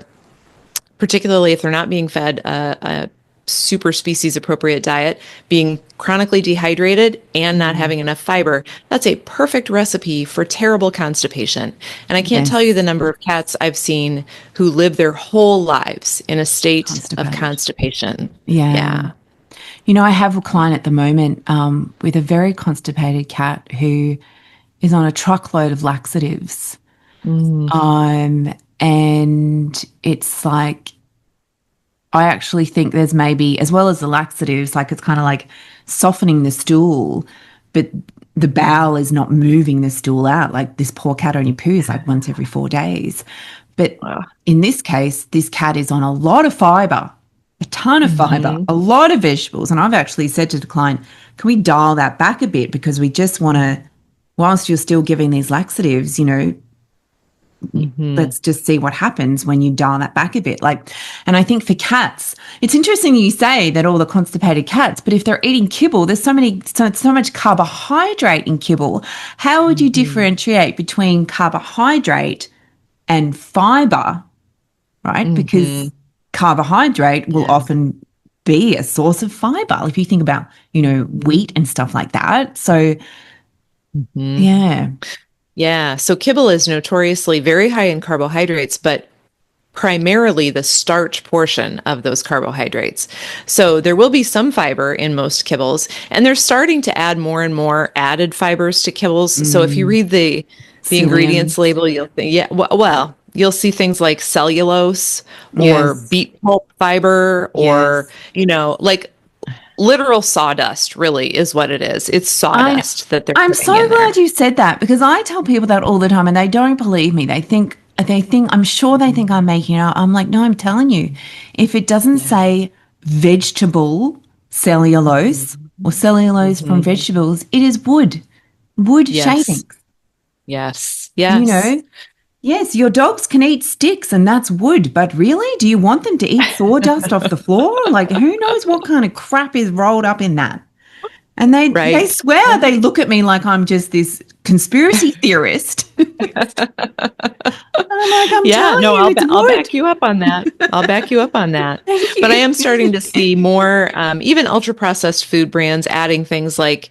particularly if they're not being fed a super species appropriate diet, being chronically dehydrated and not having enough fiber. That's a perfect recipe for terrible constipation. And I can't tell you the number of cats I've seen who live their whole lives in a state of constipation. Yeah. I have a client at the moment with a very constipated cat who is on a truckload of laxatives. And it's like, I actually think there's maybe, as well as the laxatives, like it's kind of like softening the stool, but the bowel is not moving the stool out. Like this poor cat only poos like once every 4 days. But in this case, this cat is on a lot of fiber, a ton of fiber, a lot of vegetables. And I've actually said to the client, can we dial that back a bit? Because we just want to, whilst you're still giving these laxatives, let's just see what happens when you dial that back a bit. And I think for cats, it's interesting you say that all the constipated cats, but if they're eating kibble, there's so much carbohydrate in kibble. How would you differentiate between carbohydrate and fiber, right? Because carbohydrate will often be a source of fiber. If you think about, wheat and stuff like that. So, Yeah. So kibble is notoriously very high in carbohydrates, but primarily the starch portion of those carbohydrates. So there will be some fiber in most kibbles, and they're starting to add more and more added fibers to kibbles. So if you read the ingredients label, you'll think, you'll see things like cellulose or beet pulp fiber or, like literal sawdust really is what it is. It's sawdust that they're I'm so glad you said that, because I tell people that all the time and they don't believe me. They think, I'm sure they think I'm making it up. I'm like, no, I'm telling you, if it doesn't say vegetable cellulose or cellulose from vegetables, it is wood shavings. Yes. Yes, your dogs can eat sticks and that's wood, but really, do you want them to eat sawdust off the floor? Like, who knows what kind of crap is rolled up in that? And they swear, they look at me like I'm just this conspiracy theorist. And I'm like, I'll back you up on that. I'll back you up on that. But I am starting to see more, even ultra processed food brands adding things like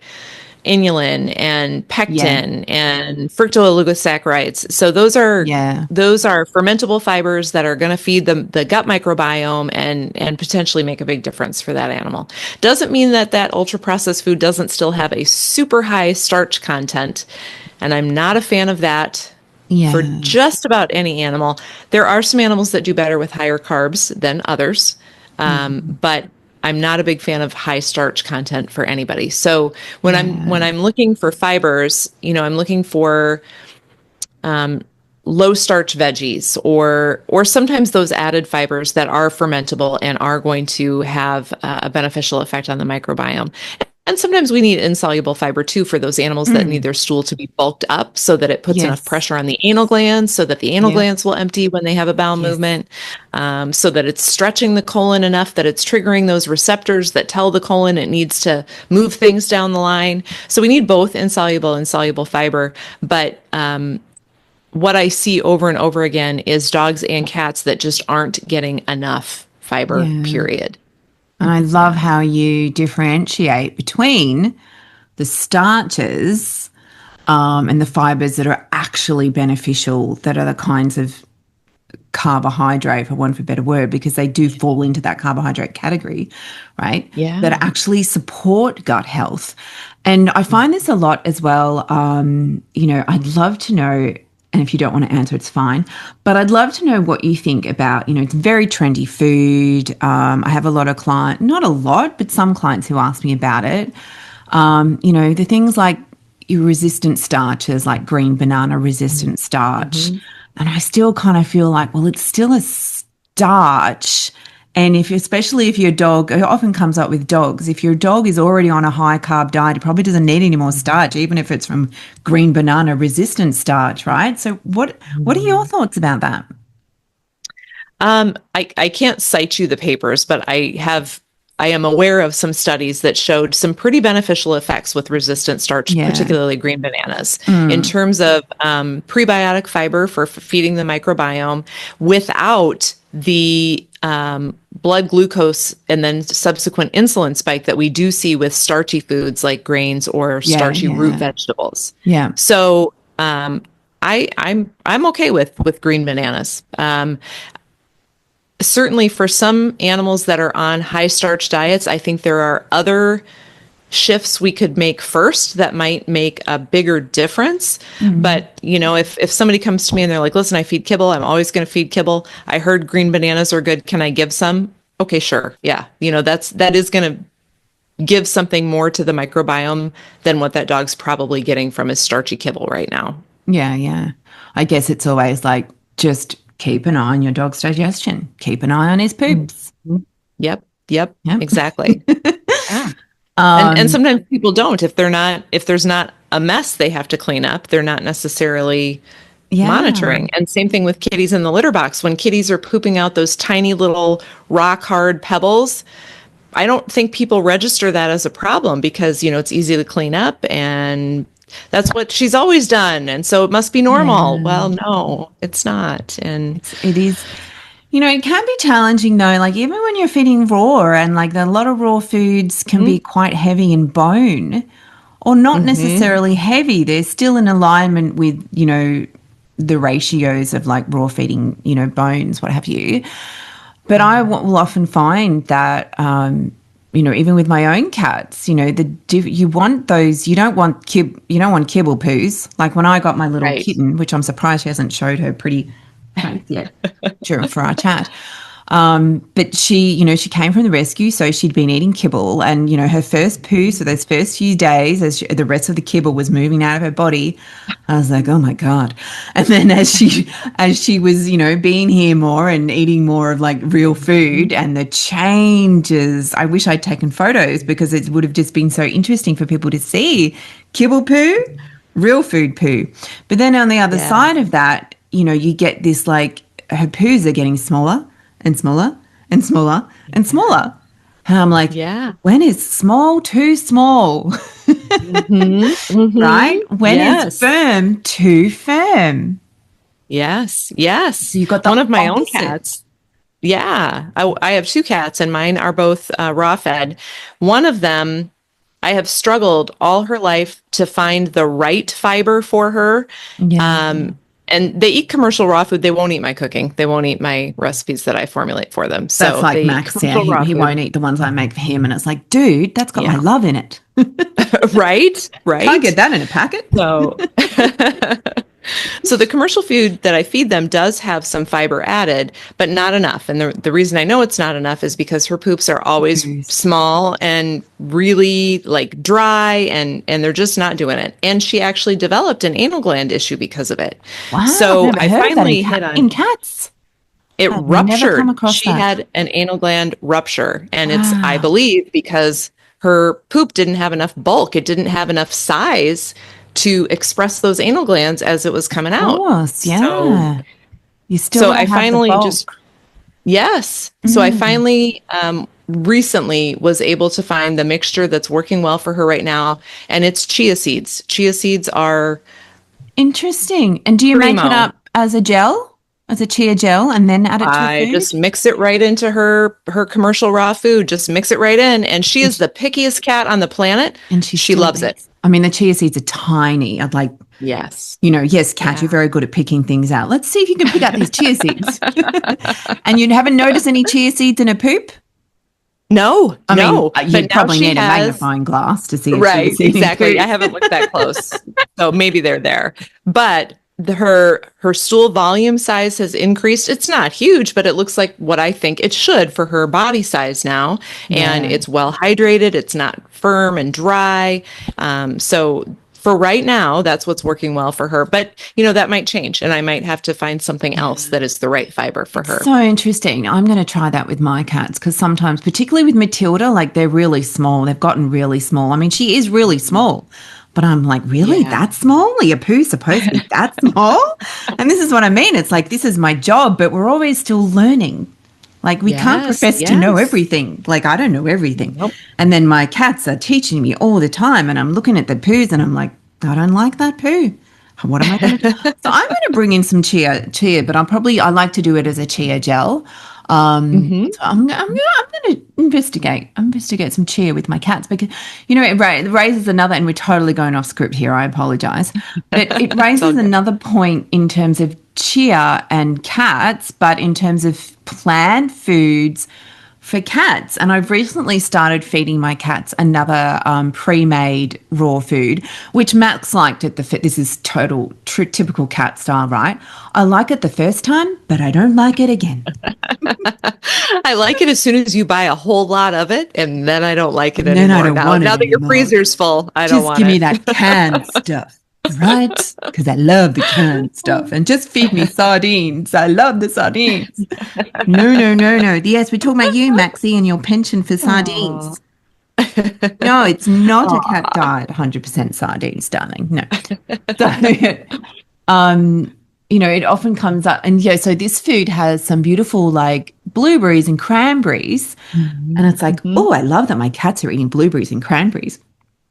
inulin and pectin and fructooligosaccharides. So those are fermentable fibers that are going to feed the gut microbiome and potentially make a big difference for that animal. Doesn't mean that ultra processed food doesn't still have a super high starch content, and I'm not a fan of that for just about any animal. There are some animals that do better with higher carbs than others, but I'm not a big fan of high starch content for anybody. So when I'm looking for fibers, I'm looking for low starch veggies or sometimes those added fibers that are fermentable and are going to have a beneficial effect on the microbiome. And sometimes we need insoluble fiber too for those animals that need their stool to be bulked up so that it puts enough pressure on the anal glands so that the anal glands will empty when they have a bowel movement, so that it's stretching the colon enough that it's triggering those receptors that tell the colon it needs to move things down the line. So we need both insoluble and soluble fiber. But what I see over and over again is dogs and cats that just aren't getting enough fiber, period. And I love how you differentiate between the starches and the fibers that are actually beneficial, that are the kinds of carbohydrate, for want of a better word, because they do fall into that carbohydrate category, right? Yeah. That actually support gut health. And I find this a lot as well. I'd love to know, and if you don't want to answer, it's fine. But I'd love to know what you think about, it's very trendy food. I have a lot of clients, not a lot, but some clients who ask me about it. The things like your resistant starches, like green banana resistant starch. And I still kind of feel like, well, it's still a starch. And especially if your dog, it often comes up with dogs, if your dog is already on a high carb diet, it probably doesn't need any more starch, even if it's from green banana resistant starch, right? So what are your thoughts about that? I can't cite you the papers, but I am aware of some studies that showed some pretty beneficial effects with resistant starch, particularly green bananas, in terms of prebiotic fiber for feeding the microbiome without the blood glucose and then subsequent insulin spike that we do see with starchy foods like grains or starchy root vegetables. Yeah. So I'm okay with green bananas. Certainly for some animals that are on high starch diets, I think there are other shifts we could make first that might make a bigger difference. But, if somebody comes to me and they're like, listen, I feed kibble, I'm always going to feed kibble. I heard green bananas are good. Can I give some? Okay, sure. Yeah. That is going to give something more to the microbiome than what that dog's probably getting from his starchy kibble right now. Yeah. Yeah. I guess it's always like, just keep an eye on your dog's digestion. Keep an eye on his poops. Yep. Exactly. Yeah. And sometimes people don't. If there's not a mess they have to clean up, they're not necessarily monitoring. And same thing with kitties in the litter box. When kitties are pooping out those tiny little rock hard pebbles, I don't think people register that as a problem because, it's easy to clean up and that's what she's always done. And so it must be normal. Well, no, it's not. And it is. It can be challenging though, like even when you're feeding raw and like a lot of raw foods can be quite heavy in bone or not necessarily heavy. They're still in alignment with, the ratios of like raw feeding, bones, what have you. But I will often find that, even with my own cats, you want those, you don't want kibble poos. Like when I got my little kitten, which I'm surprised she hasn't showed her pretty face yet for our chat. But she came from the rescue, so she'd been eating kibble and, her first poo, so those first few days as the rest of the kibble was moving out of her body, I was like, oh my God. And then as she was, being here more and eating more of like real food and the changes, I wish I'd taken photos because it would have just been so interesting for people to see kibble poo, real food poo. But then on the other side of that, you get this like her poos are getting smaller and smaller and smaller and smaller. And I'm like, when is small too small? Right? When is firm too firm? Yes. So you got one of my own cats. Yeah. I have two cats and mine are both raw fed. One of them, I have struggled all her life to find the right fiber for her. And they eat commercial raw food. They won't eat my cooking. They won't eat my recipes that I formulate for them. So that's like Max. Yeah, he won't eat the ones I make for him. And it's like, dude, that's got my love in it. Right. Can't get that in a packet. So, So the commercial food that I feed them does have some fiber added, but not enough. And the reason I know it's not enough is because her poops are always small and really like dry, and they're just not doing it. And she actually developed an anal gland issue because of it. Wow, So I've never I heard of that finally hit on in cats. it I've never come ruptured. across She that. had an anal gland rupture, and it's, I Wow. believe, because her poop didn't have enough bulk. It didn't have enough size to express those anal glands as it was coming Of out. course, So, yeah. You still so got to I have the finally bulk. just, yes. So I finally recently was able to find the mixture that's working well for her right now, and it's chia seeds. Chia seeds are Interesting. And do you make it primo. up as a gel, as a chia gel, and then add it to I food? just mix it right into her commercial raw food. Just mix it right in, and she is the pickiest cat on the planet. And she She still loves it. eats. I mean, the chia seeds are tiny. I'd like, Yes. yes, Kat, you're very good at picking things out. Let's see if you can pick out these chia seeds. And you haven't noticed any chia seeds in a poop? No, I mean, no. you But now probably she need a has, magnifying glass to see a chia right, seed in exactly. I poop. haven't looked that close. So maybe they're there. But her stool volume size has increased. It's not huge, but it looks like what I think it should for her body size now. And Yeah. it's well hydrated. It's not firm and dry. So for right now, that's what's working well for her. But, that might change, and I might have to find something else that is the right fiber for her. So interesting. I'm going to try that with my cats because sometimes, particularly with Matilda, like they're really small. They've gotten really small. I mean, she is really small, but I'm like, really? Yeah. That small? Are your poo supposed to be that small? And this is what I mean. It's like, this is my job, but we're always still learning. Like we can't Yes, profess to know yes. everything. Like I don't know everything. Nope. And then my cats are teaching me all the time and I'm looking at the poos and I'm like, I don't like that poo. What am I going to do? So I'm going to bring in some chia, but I like to do it as a chia gel. So I'm going to investigate some chia with my cats because, it raises another, and we're totally going off script here. I apologize. But it raises another point in terms of chia and cats, but in terms of plant foods for cats. And I've recently started feeding my cats another pre-made raw food, which Max liked at this is typical cat style, right? I like it the first time, but I don't like it again. I like it as soon as you buy a whole lot of it, and then I don't like it And anymore. then I don't want it now that your anymore. freezer's full, I don't Just want give it. me that canned stuff, right? Because I love the canned stuff. And just feed me sardines. I love the sardines. No. Yes, we're talking about you, Maxie, and your penchant for sardines. No, it's not a cat diet, 100% sardines, darling. No. So, it often comes up. And, so this food has some beautiful, like, blueberries and cranberries. And it's like, oh, I love that my cats are eating blueberries and cranberries.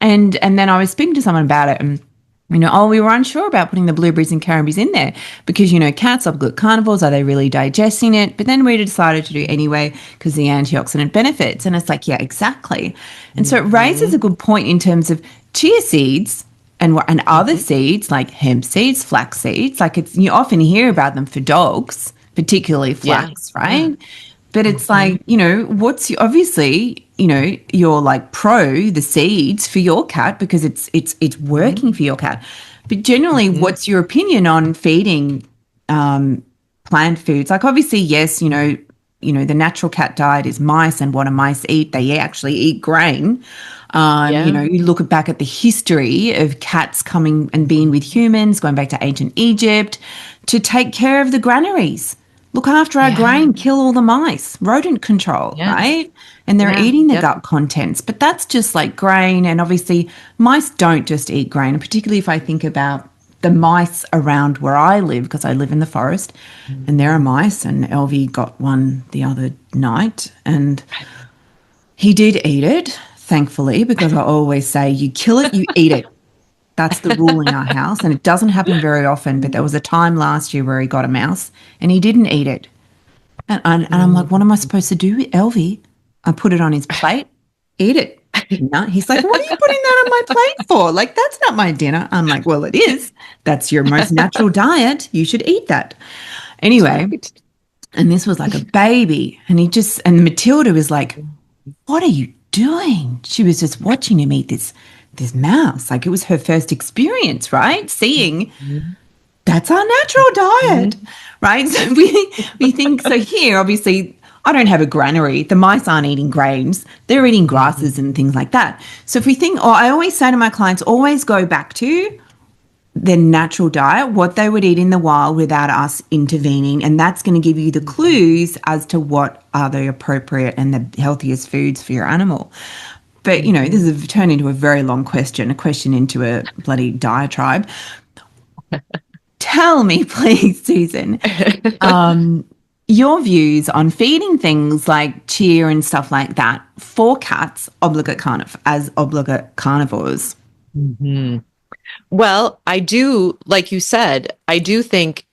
And then I was speaking to someone about it, and we were unsure about putting the blueberries and cranberries in there because, cats are good carnivores. Are they really digesting it? But then we decided to do it anyway because the antioxidant benefits. And it's like, yeah, exactly. And so it raises a good point in terms of chia seeds and other seeds like hemp seeds, flax seeds. Like you often hear about them for dogs, particularly flax, right? Yeah. But it's like, obviously, you're like pro the seeds for your cat because it's working for your cat. But generally, what's your opinion on feeding plant foods? Like obviously, yes, the natural cat diet is mice, and what do mice eat? They actually eat grain. You look back at the history of cats coming and being with humans, going back to ancient Egypt, to take care of the granaries. Look after our grain, kill all the mice, rodent control, right? And they're eating the gut contents. But that's just like grain. And obviously mice don't just eat grain. And particularly if I think about the mice around where I live, because I live in the forest, and there are mice. And Elvie got one the other night. And he did eat it, thankfully, because I always say you kill it, you eat it. That's the rule in our house, and it doesn't happen very often, but there was a time last year where he got a mouse and he didn't eat it. And I'm like, what am I supposed to do with Elvie? I put it on his plate, eat it. No, he's like, what are you putting that on my plate for? Like, that's not my dinner. I'm like, well, it is. That's your most natural diet. You should eat that. Anyway, and this was like a baby, and Matilda was like, what are you doing? She was just watching him eat this mouse. Like it was her first experience, right? Seeing That's our natural diet, right? So we think, so here, obviously, I don't have a granary. The mice aren't eating grains. They're eating grasses and things like that. So if we think, or I always say to my clients, always go back to their natural diet, what they would eat in the wild without us intervening. And that's going to give you the clues as to what are the appropriate and the healthiest foods for your animal. But, you know, this has turned into a very long question, a question into a bloody diatribe. Tell me, please, Susan, your views on feeding things like chia and stuff like that for cats as obligate carnivores. Well, I do, like you said, I do think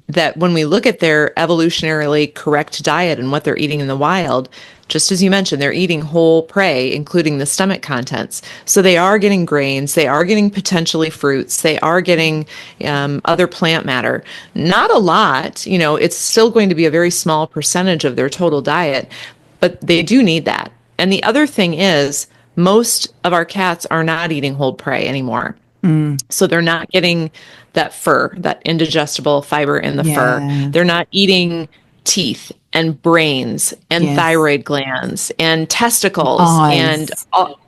that when we look at their evolutionarily correct diet and what they're eating in the wild, just as you mentioned, they're eating whole prey, including the stomach contents. So they are getting grains, they are getting potentially fruits, they are getting other plant matter. Not a lot, you know, it's still going to be a very small percentage of their total diet, but they do need that. And the other thing is, most of our cats are not eating whole prey anymore. So they're not getting that fur, that indigestible fiber in the fur. They're not eating teeth and brains and thyroid glands and testicles and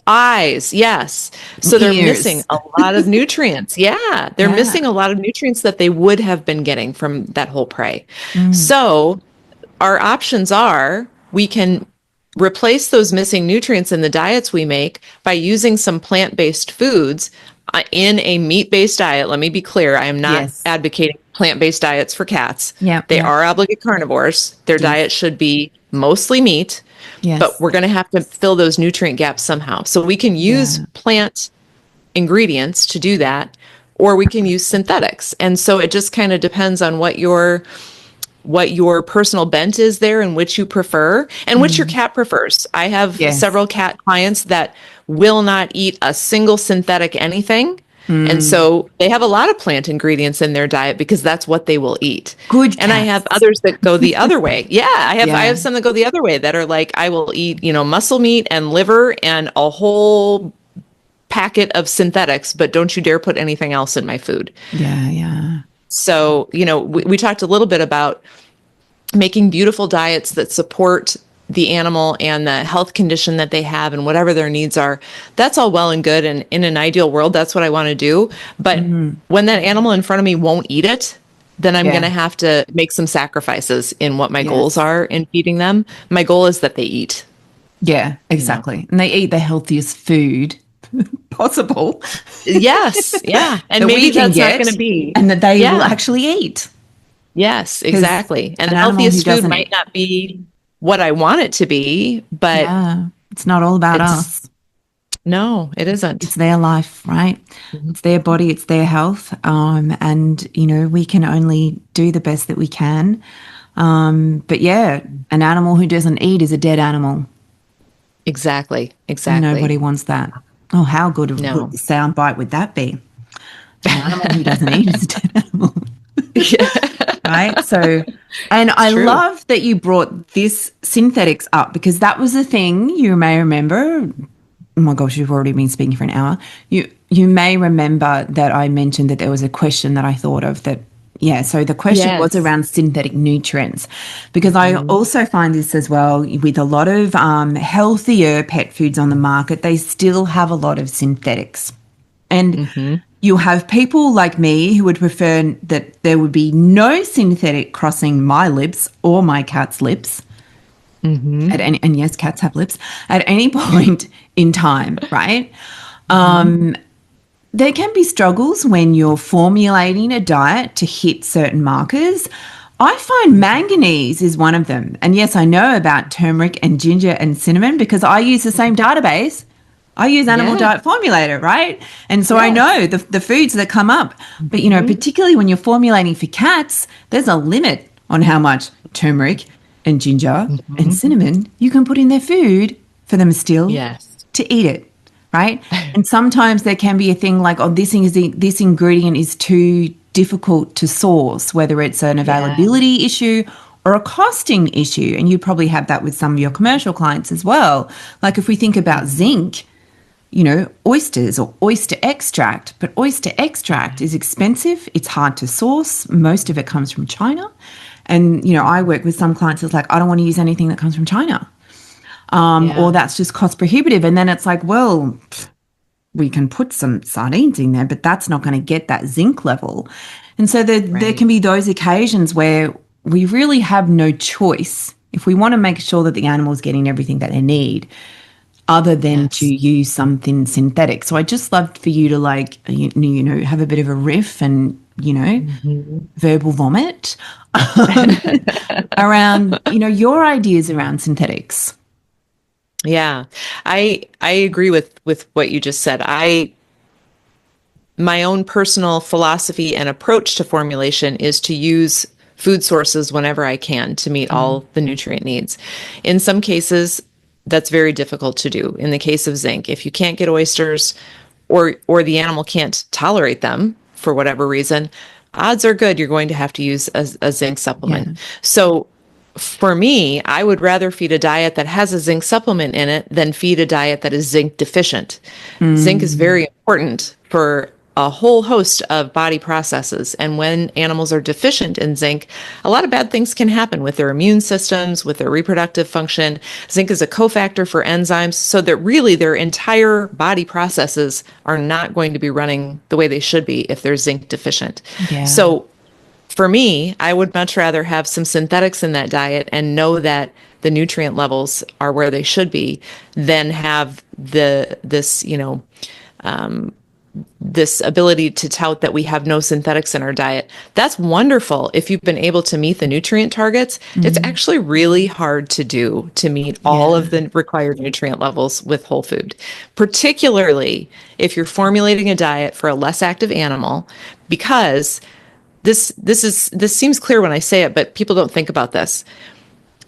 eyes. Yes. So they're missing a lot of nutrients. They're missing a lot of nutrients that they would have been getting from that whole prey. So our options are, we can replace those missing nutrients in the diets we make by using some plant-based foods in a meat-based diet. Let me be clear. I am not advocating plant-based diets for cats. They are obligate carnivores. Their diet should be mostly meat, but we're going to have to fill those nutrient gaps somehow. So we can use plant ingredients to do that, or we can use synthetics. And so it just kind of depends on what your personal bent is there and which you prefer and which your cat prefers. I have several cat clients that will not eat a single synthetic anything. And so they have a lot of plant ingredients in their diet because that's what they will eat. Good cats. And I have others that go the other way. I have some that go the other way that are like, I will eat, you know, muscle meat and liver and a whole packet of synthetics, but don't you dare put anything else in my food. So, you know, we talked a little bit about making beautiful diets that support the animal and the health condition that they have and whatever their needs are. That's all well and good. And in an ideal world, that's what I want to do. But when that animal in front of me won't eat it, then I'm going to have to make some sacrifices in what my goals are in feeding them. My goal is that they eat. Yeah, exactly. You know? And they eat the healthiest food possible. And maybe that's not going to be. And that they will actually eat. Yes, exactly. And the healthiest food might not be what I want it to be, but it's not all about us. No, it isn't. It's their life, right? It's their body, it's their health. And, you know, we can only do the best that we can. But an animal who doesn't eat is a dead animal. Exactly. Nobody wants that. Oh, how good of a sound bite would that be? An animal who doesn't eat is a dead animal. Right? So, and I love that you brought this synthetics up because that was the thing you may remember. Oh my gosh, you've already been speaking for an hour. You may remember that I mentioned that there was a question that I thought of that. So the question was around synthetic nutrients because I also find this as well with a lot of healthier pet foods on the market, they still have a lot of synthetics. And you'll have people like me who would prefer that there would be no synthetic crossing my lips or my cat's lips. And yes, cats have lips at any point in time, right? There can be struggles when you're formulating a diet to hit certain markers. I find manganese is one of them. And yes, I know about turmeric and ginger and cinnamon because I use the same database. I use Animal Diet Formulator, right? And so I know the foods that come up. But, you know, particularly when you're formulating for cats, there's a limit on how much turmeric and ginger and cinnamon you can put in their food for them still to eat it, right? And sometimes there can be a thing like, this ingredient is too difficult to source, whether it's an availability issue or a costing issue. And you probably have that with some of your commercial clients as well. Like if we think about zinc, oysters or oyster extract, but oyster extract is expensive. It's hard to source. Most of it comes from China. And, I work with some clients that's like, I don't want to use anything that comes from China. Or that's just cost prohibitive. And then it's like, well, we can put some sardines in there, but that's not going to get that zinc level. And so there can be those occasions where we really have no choice if we want to make sure that the animal's getting everything that they need, other than to use something synthetic. So I just loved for you to have a bit of a riff and, verbal vomit around, your ideas around synthetics. Yeah, I agree with what you just said. My own personal philosophy and approach to formulation is to use food sources whenever I can to meet all the nutrient needs. In some cases, that's very difficult to do. In the case of zinc, if you can't get oysters or the animal can't tolerate them for whatever reason, odds are good you're going to have to use a zinc supplement. Yeah. So for me, I would rather feed a diet that has a zinc supplement in it than feed a diet that is zinc deficient. Zinc is very important for a whole host of body processes. And when animals are deficient in zinc, a lot of bad things can happen with their immune systems, with their reproductive function. Zinc is a cofactor for enzymes, so that really their entire body processes are not going to be running the way they should be if they're zinc deficient. Yeah. So for me, I would much rather have some synthetics in that diet and know that the nutrient levels are where they should be than have this ability to tout that we have no synthetics in our diet. That's wonderful if you've been able to meet the nutrient targets. It's actually really hard to meet all of the required nutrient levels with whole food, particularly if you're formulating a diet for a less active animal, because this seems clear when I say it, but people don't think about this.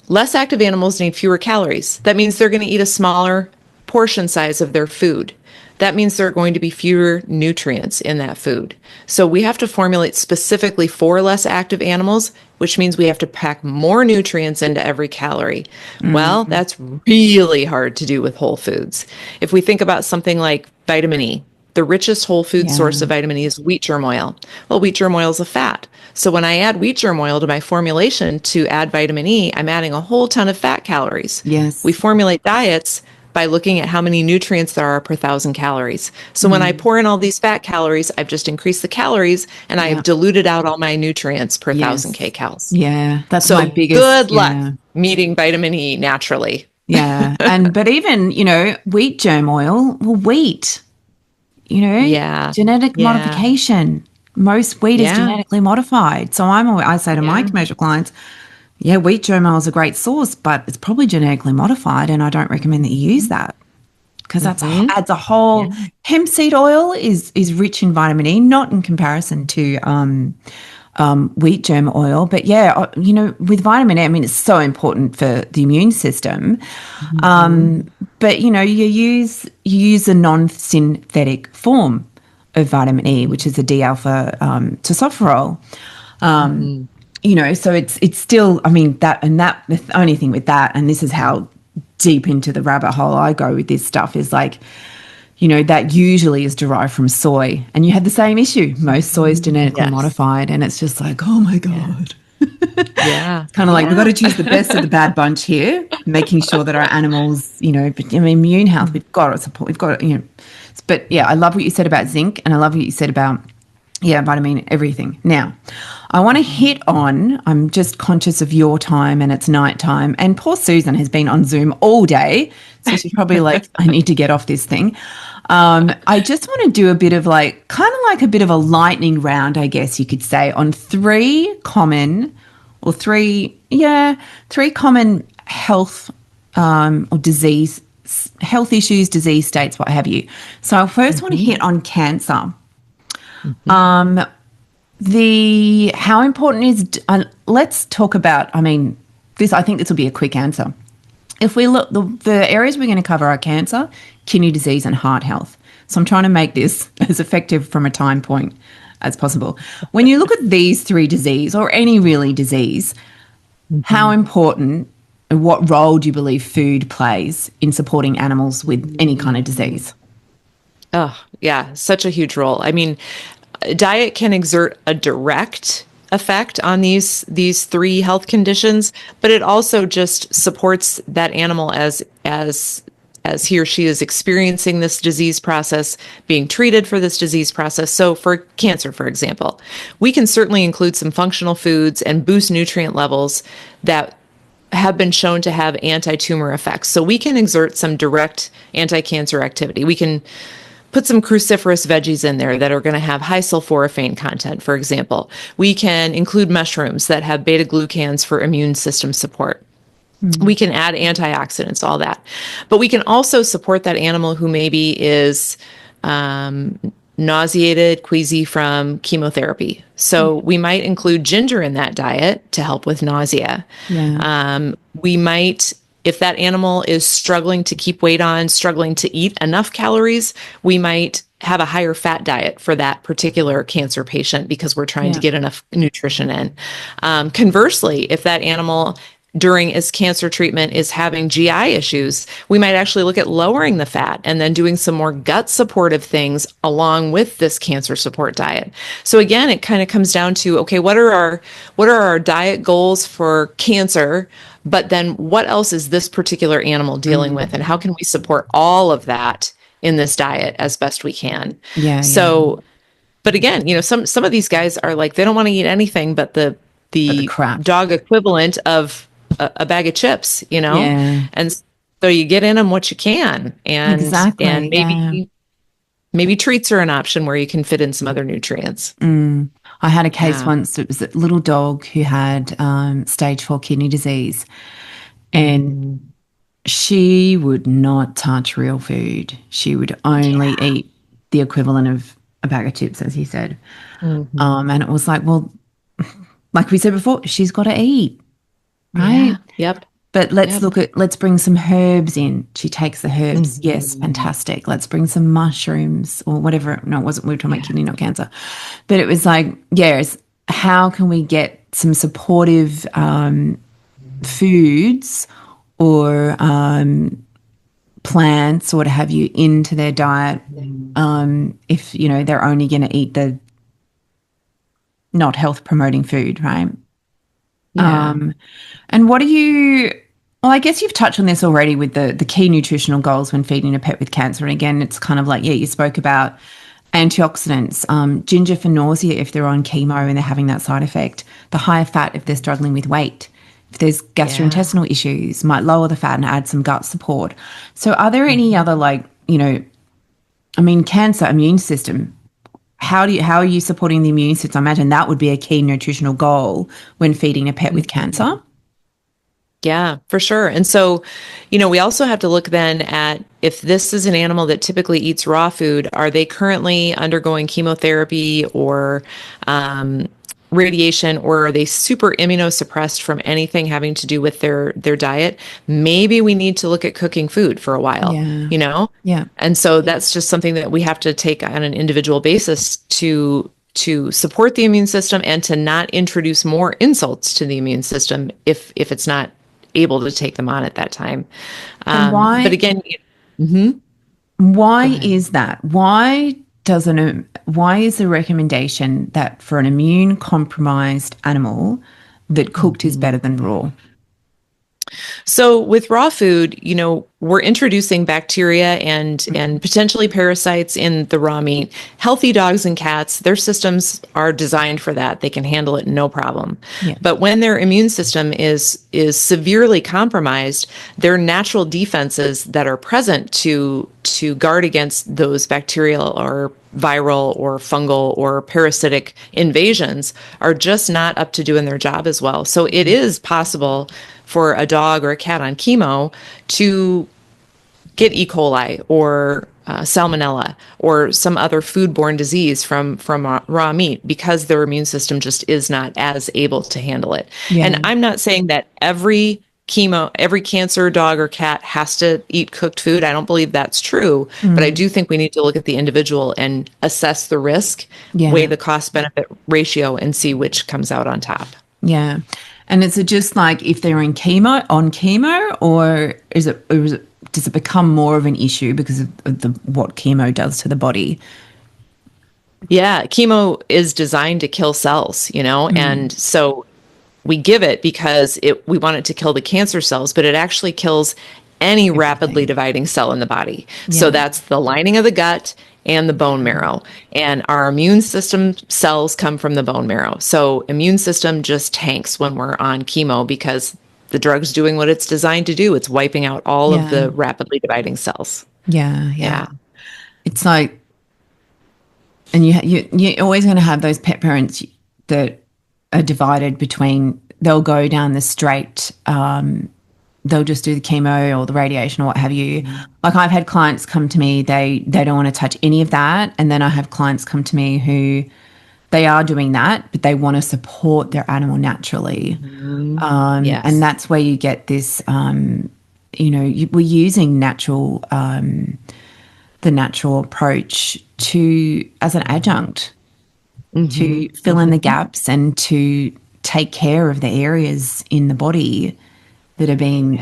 Less active animals need fewer calories. That means they're going to eat a smaller portion size of their food. That means there are going to be fewer nutrients in that food. So we have to formulate specifically for less active animals, which means we have to pack more nutrients into every calorie. Well, that's really hard to do with whole foods. If we think about something like vitamin E, the richest whole food source of vitamin E is wheat germ oil. Well, wheat germ oil is a fat. So when I add wheat germ oil to my formulation to add vitamin E, I'm adding a whole ton of fat calories. Yes. We formulate diets by looking at how many nutrients there are per 1,000 calories. So when I pour in all these fat calories, I've just increased the calories and I have diluted out all my nutrients per 1,000 kcals. Yeah, that's so my biggest. Good luck meeting vitamin E naturally. Yeah, but even, wheat germ oil, well, wheat, genetic modification. Most wheat is genetically modified. So I say to my commercial clients, wheat germ oil is a great source, but it's probably genetically modified, and I don't recommend that you use that because that adds a whole. Hemp seed oil is rich in vitamin E, not in comparison to wheat germ oil, but with vitamin E, I mean, it's so important for the immune system. But you use a non-synthetic form of vitamin E, which is a D-alpha tocopherol. So it's still, I mean, that the only thing with that, and this is how deep into the rabbit hole I go with this stuff, is like, that usually is derived from soy, and you had the same issue. Most soy is genetically modified, and it's just like, oh my God. It's kind of like, we've got to choose the best of the bad bunch here, making sure that our animals, immune health, we've got to support, but I love what you said about zinc, and I love what you said about vitamin, everything. Now, I want to hit on, I'm just conscious of your time and it's nighttime, and poor Susan has been on Zoom all day, so she's probably like, I need to get off this thing. I just want to do a bit of kind of a bit of a lightning round, I guess you could say, on three common health or disease, health issues, disease states, what have you. So I first want to hit on cancer. How important is, let's talk about, I think this will be a quick answer. If we look, the areas we're going to cover are cancer, kidney disease, and heart health. So I'm trying to make this as effective from a time point as possible. When you look at these three diseases, or any really disease, how important and what role do you believe food plays in supporting animals with any kind of disease? Oh, yeah, such a huge role. I mean, diet can exert a direct effect on these three health conditions, but it also just supports that animal as he or she is experiencing this disease process, being treated for this disease process. So for cancer, for example, we can certainly include some functional foods and boost nutrient levels that have been shown to have anti-tumor effects. So we can exert some direct anti-cancer activity. We can put some cruciferous veggies in there that are going to have high sulforaphane content, for example. We can include mushrooms that have beta glucans for immune system support. We can add antioxidants, all that. But we can also support that animal who maybe is nauseated, queasy from chemotherapy. So we might include ginger in that diet to help with nausea. We might, if that animal is struggling to keep weight on, struggling to eat enough calories, we might have a higher fat diet for that particular cancer patient because we're trying to get enough nutrition in. Conversely, if that animal during its cancer treatment is having GI issues, we might actually look at lowering the fat and then doing some more gut supportive things along with this cancer support diet. So again, it kind of comes down to, okay, what are our diet goals for cancer? But then what else is this particular animal dealing with? And how can we support all of that in this diet as best we can? But again, some of these guys are like, they don't want to eat anything but the crap. dog equivalent of a bag of chips, and so you get in them what you can, and maybe treats are an option where you can fit in some other nutrients. I had a case once. It was a little dog who had stage 4 kidney disease, and she would not touch real food. She would only eat the equivalent of a bag of chips, as he said. And it was like, well, like we said before, she's got to eat. Right? Yep. But let's bring some herbs in. She takes the herbs. Yes, fantastic. Let's bring some mushrooms or whatever. No, it wasn't. We were talking about kidney, not cancer. But it was like, yes, how can we get some supportive foods or plants or what have you into their diet if, they're only going to eat the not health promoting food, right? And what well, I guess you've touched on this already with the key nutritional goals when feeding a pet with cancer. And again, it's kind of like, you spoke about antioxidants, ginger for nausea if they're on chemo and they're having that side effect, the higher fat if they're struggling with weight, if there's gastrointestinal issues, might lower the fat and add some gut support. So are there any other cancer, immune system, how are you supporting the immune system? I imagine that would be a key nutritional goal when feeding a pet with cancer. Yeah, for sure. And so, we also have to look then at if this is an animal that typically eats raw food, are they currently undergoing chemotherapy or radiation, or are they super immunosuppressed from anything having to do with their diet? Maybe we need to look at cooking food for a while, Yeah. And so that's just something that we have to take on an individual basis to support the immune system and to not introduce more insults to the immune system if it's not able to take them on at that time. And why? But again, why is that? Why is the recommendation that for an immune compromised animal that cooked is better than raw? So with raw food, we're introducing bacteria and potentially parasites in the raw meat. Healthy dogs and cats, their systems are designed for that. They can handle it no problem. Yeah. But when their immune system is severely compromised, their natural defenses that are present to guard against those bacterial or viral or fungal or parasitic invasions are just not up to doing their job as well. So it is possible for a dog or a cat on chemo to get E. coli or salmonella or some other foodborne disease from raw meat because their immune system just is not as able to handle it. Yeah. And I'm not saying that every cancer dog or cat has to eat cooked food. I don't believe that's true, but I do think we need to look at the individual and assess the risk, weigh the cost benefit ratio, and see which comes out on top. Yeah. And is it just like if they're on chemo, or is it does it become more of an issue because of what chemo does to the body? Yeah, chemo is designed to kill cells, and so we give it because we want it to kill the cancer cells, but it actually kills any rapidly dividing cell in the body. Yeah. So that's the lining of the gut and the bone marrow. And our immune system cells come from the bone marrow. So immune system just tanks when we're on chemo because the drug's doing what it's designed to do. It's wiping out all of the rapidly dividing cells. Yeah. It's like, and you're always going to have those pet parents that are divided between, they'll go down the straight, they'll just do the chemo or the radiation or what have you. Like I've had clients come to me, they don't want to touch any of that. And then I have clients come to me who they are doing that, but they want to support their animal naturally. Yes. And that's where you get this, we're using the natural approach as an adjunct to fill in the gaps and to take care of the areas in the body that are being,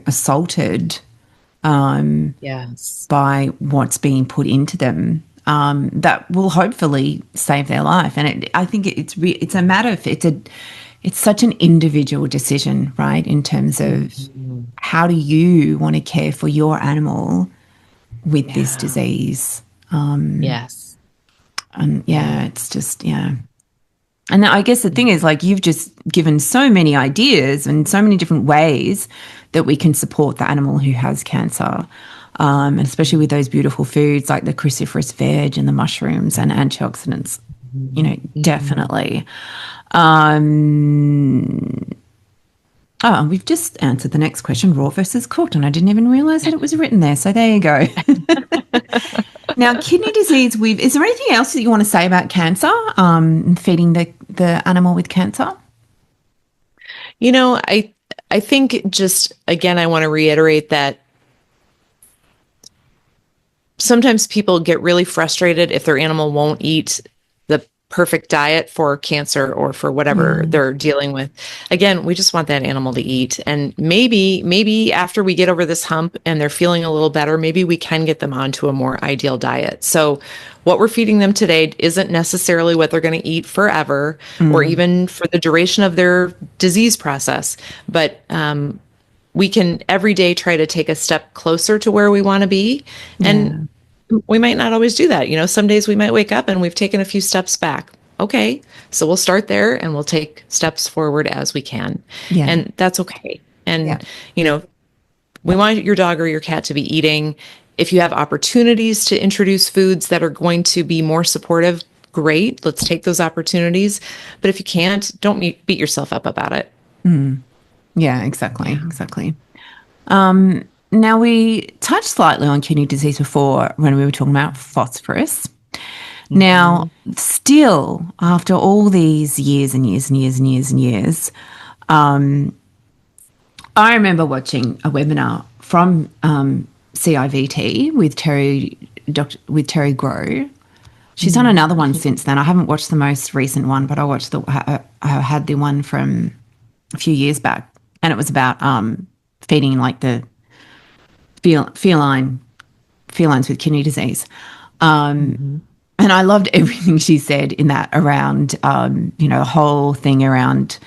assaulted by what's being put into them. That will hopefully save their life. And I think it's a matter of it's such an individual decision, right? In terms of how do you want to care for your animal with this disease? Yes. And it's just, And I guess the thing is, like, you've just given so many ideas and so many different ways that we can support the animal who has cancer, and especially with those beautiful foods like the cruciferous veg and the mushrooms and antioxidants, definitely. We've just answered the next question, raw versus cooked, and I didn't even realise that it was written there. So there you go. Now, kidney disease, is there anything else that you want to say about cancer, feeding the animal with cancer? I think just, again, I want to reiterate that sometimes people get really frustrated if their animal won't eat the perfect diet for cancer or for whatever they're dealing with. Again, we just want that animal to eat. And maybe after we get over this hump and they're feeling a little better, maybe we can get them onto a more ideal diet. So what we're feeding them today isn't necessarily what they're going to eat forever or even for the duration of their disease process. But we can every day try to take a step closer to where we want to be. And we might not always do that. Some days we might wake up and we've taken a few steps back. Okay, so we'll start there and we'll take steps forward as we can. Yeah. And that's okay. And, we want your dog or your cat to be eating. If you have opportunities to introduce foods that are going to be more supportive, great. Let's take those opportunities. But if you can't, don't beat yourself up about it. Yeah, exactly. Now, we touched slightly on kidney disease before when we were talking about phosphorus. Now, still, after all these years and years and years and years and years, I remember watching a webinar from CIVT with Terry Grow. She's done another one since then. I haven't watched the most recent one, but I had the one from a few years back, and it was about feeding like the felines with kidney disease. And I loved everything she said in that around, the whole thing around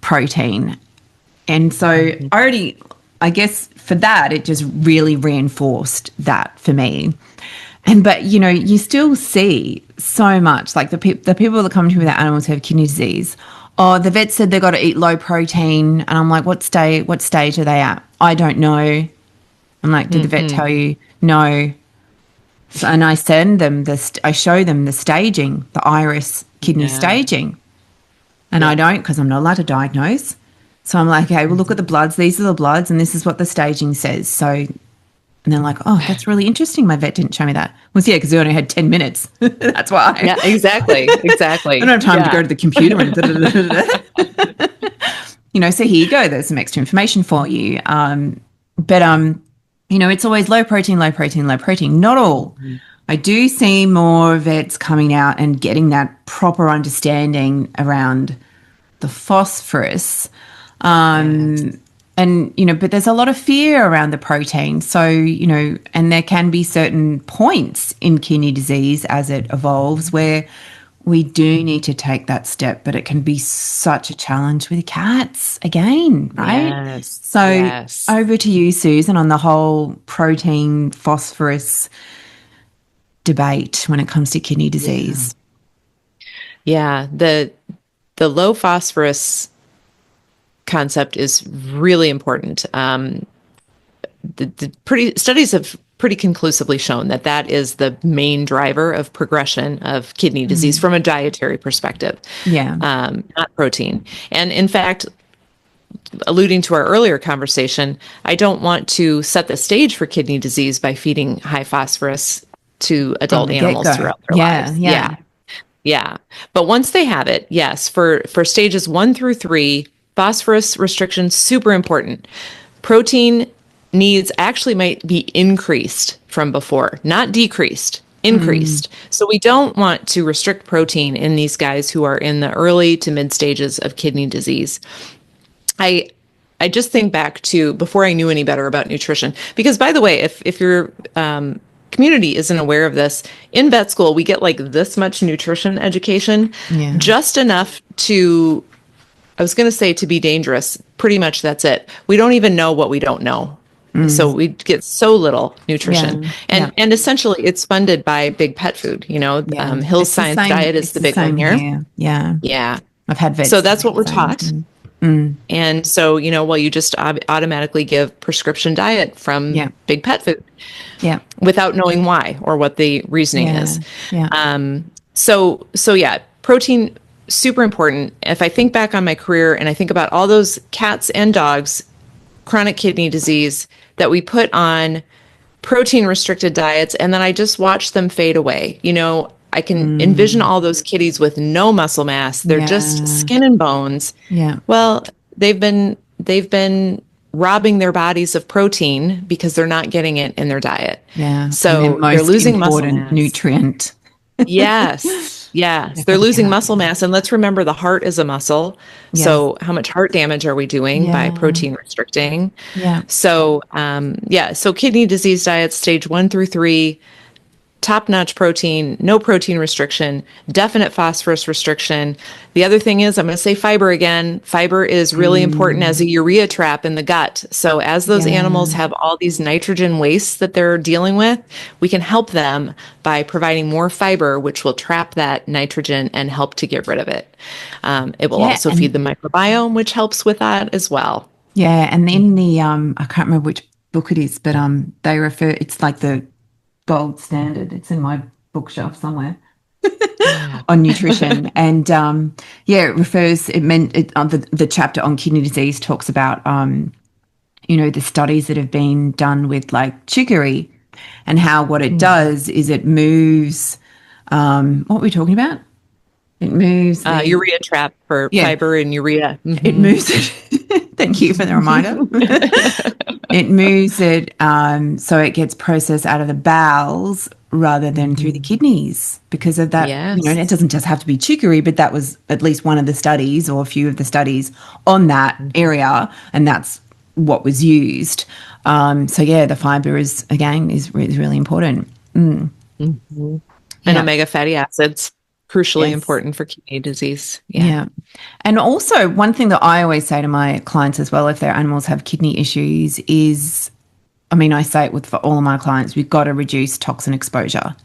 protein. And so I guess for that, it just really reinforced that for me. But, you still see so much, like the people that come to me with their animals who have kidney disease, the vet said they've got to eat low protein. And I'm like, what stage are they at? I don't know. I'm like, did the vet tell you? No. So, and I send them I show them the staging, the iris kidney staging. And I don't, because I'm not allowed to diagnose. So I'm like, okay, well, look at the bloods. These are the bloods, and this is what the staging says. So, and they're like, oh, that's really interesting. My vet didn't show me that. Well, yeah, because we only had 10 minutes. That's why. Yeah, exactly. I don't have time to go to the computer and so here you go. There's some extra information for you. But it's always low protein. Not all. I do see more vets coming out and getting that proper understanding around the phosphorus. And And, but there's a lot of fear around the protein. So, and there can be certain points in kidney disease as it evolves where we do need to take that step, but it can be such a challenge with cats again, right? Yes. So over to you, Susan, on the whole protein phosphorus debate when it comes to kidney disease. Yeah. The low phosphorus concept is really important. Studies have pretty conclusively shown that is the main driver of progression of kidney disease from a dietary perspective. Yeah. Not protein. And in fact, alluding to our earlier conversation, I don't want to set the stage for kidney disease by feeding high phosphorus to adult animals throughout their lives. Yeah. But once they have it, yes, for stages 1 through 3, phosphorus restriction, super important. Protein needs actually might be increased from before, not decreased, increased. So we don't want to restrict protein in these guys who are in the early to mid stages of kidney disease. I just think back to before I knew any better about nutrition, because by the way, if your community isn't aware of this, in vet school, we get like this much nutrition education, just enough to, I was going to say to be dangerous. Pretty much that's it. We don't even know what we don't know. So we get so little nutrition. And essentially it's funded by big pet food. Hill's Science Diet is the big one here. Yeah. I've had vets. So that's what we're taught. And so, you just automatically give prescription diet from big pet food without knowing why or what the reasoning is. So protein, super important. If I think back on my career and I think about all those cats and dogs, chronic kidney disease, that we put on protein restricted diets, and then I just watch them fade away. I can envision all those kitties with no muscle mass. They're just skin and bones. Well, they've been robbing their bodies of protein because they're not getting it in their diet. So they're losing muscle mass. Nutrient. Yes. They're losing muscle mass. And let's remember the heart is a muscle. So how much heart damage are we doing by protein restricting? So, so kidney disease diets, stage 1 through 3, top-notch protein, no protein restriction, definite phosphorus restriction. The other thing is, I'm going to say fiber again. Fiber is really important as a urea trap in the gut. So as those animals have all these nitrogen wastes that they're dealing with, we can help them by providing more fiber, which will trap that nitrogen and help to get rid of it. It will also feed the microbiome, which helps with that as well. Yeah, and in the, I can't remember which book it is, but they refer, it's like the gold standard. It's in my bookshelf somewhere on nutrition. And the chapter on kidney disease talks about, the studies that have been done with like chicory and how what it does is it moves, what were we talking about? It moves urea trap for fiber and urea. It moves it. Thank you for the reminder. It moves it so it gets processed out of the bowels rather than through the kidneys because of that. It doesn't just have to be chicory, but that was at least one of the studies or a few of the studies on that area, and that's what was used. The fiber is really important. And omega fatty acids. Crucially important for kidney disease. And also one thing that I always say to my clients as well, if their animals have kidney issues is, I say it for all of my clients, we've got to reduce toxin exposure.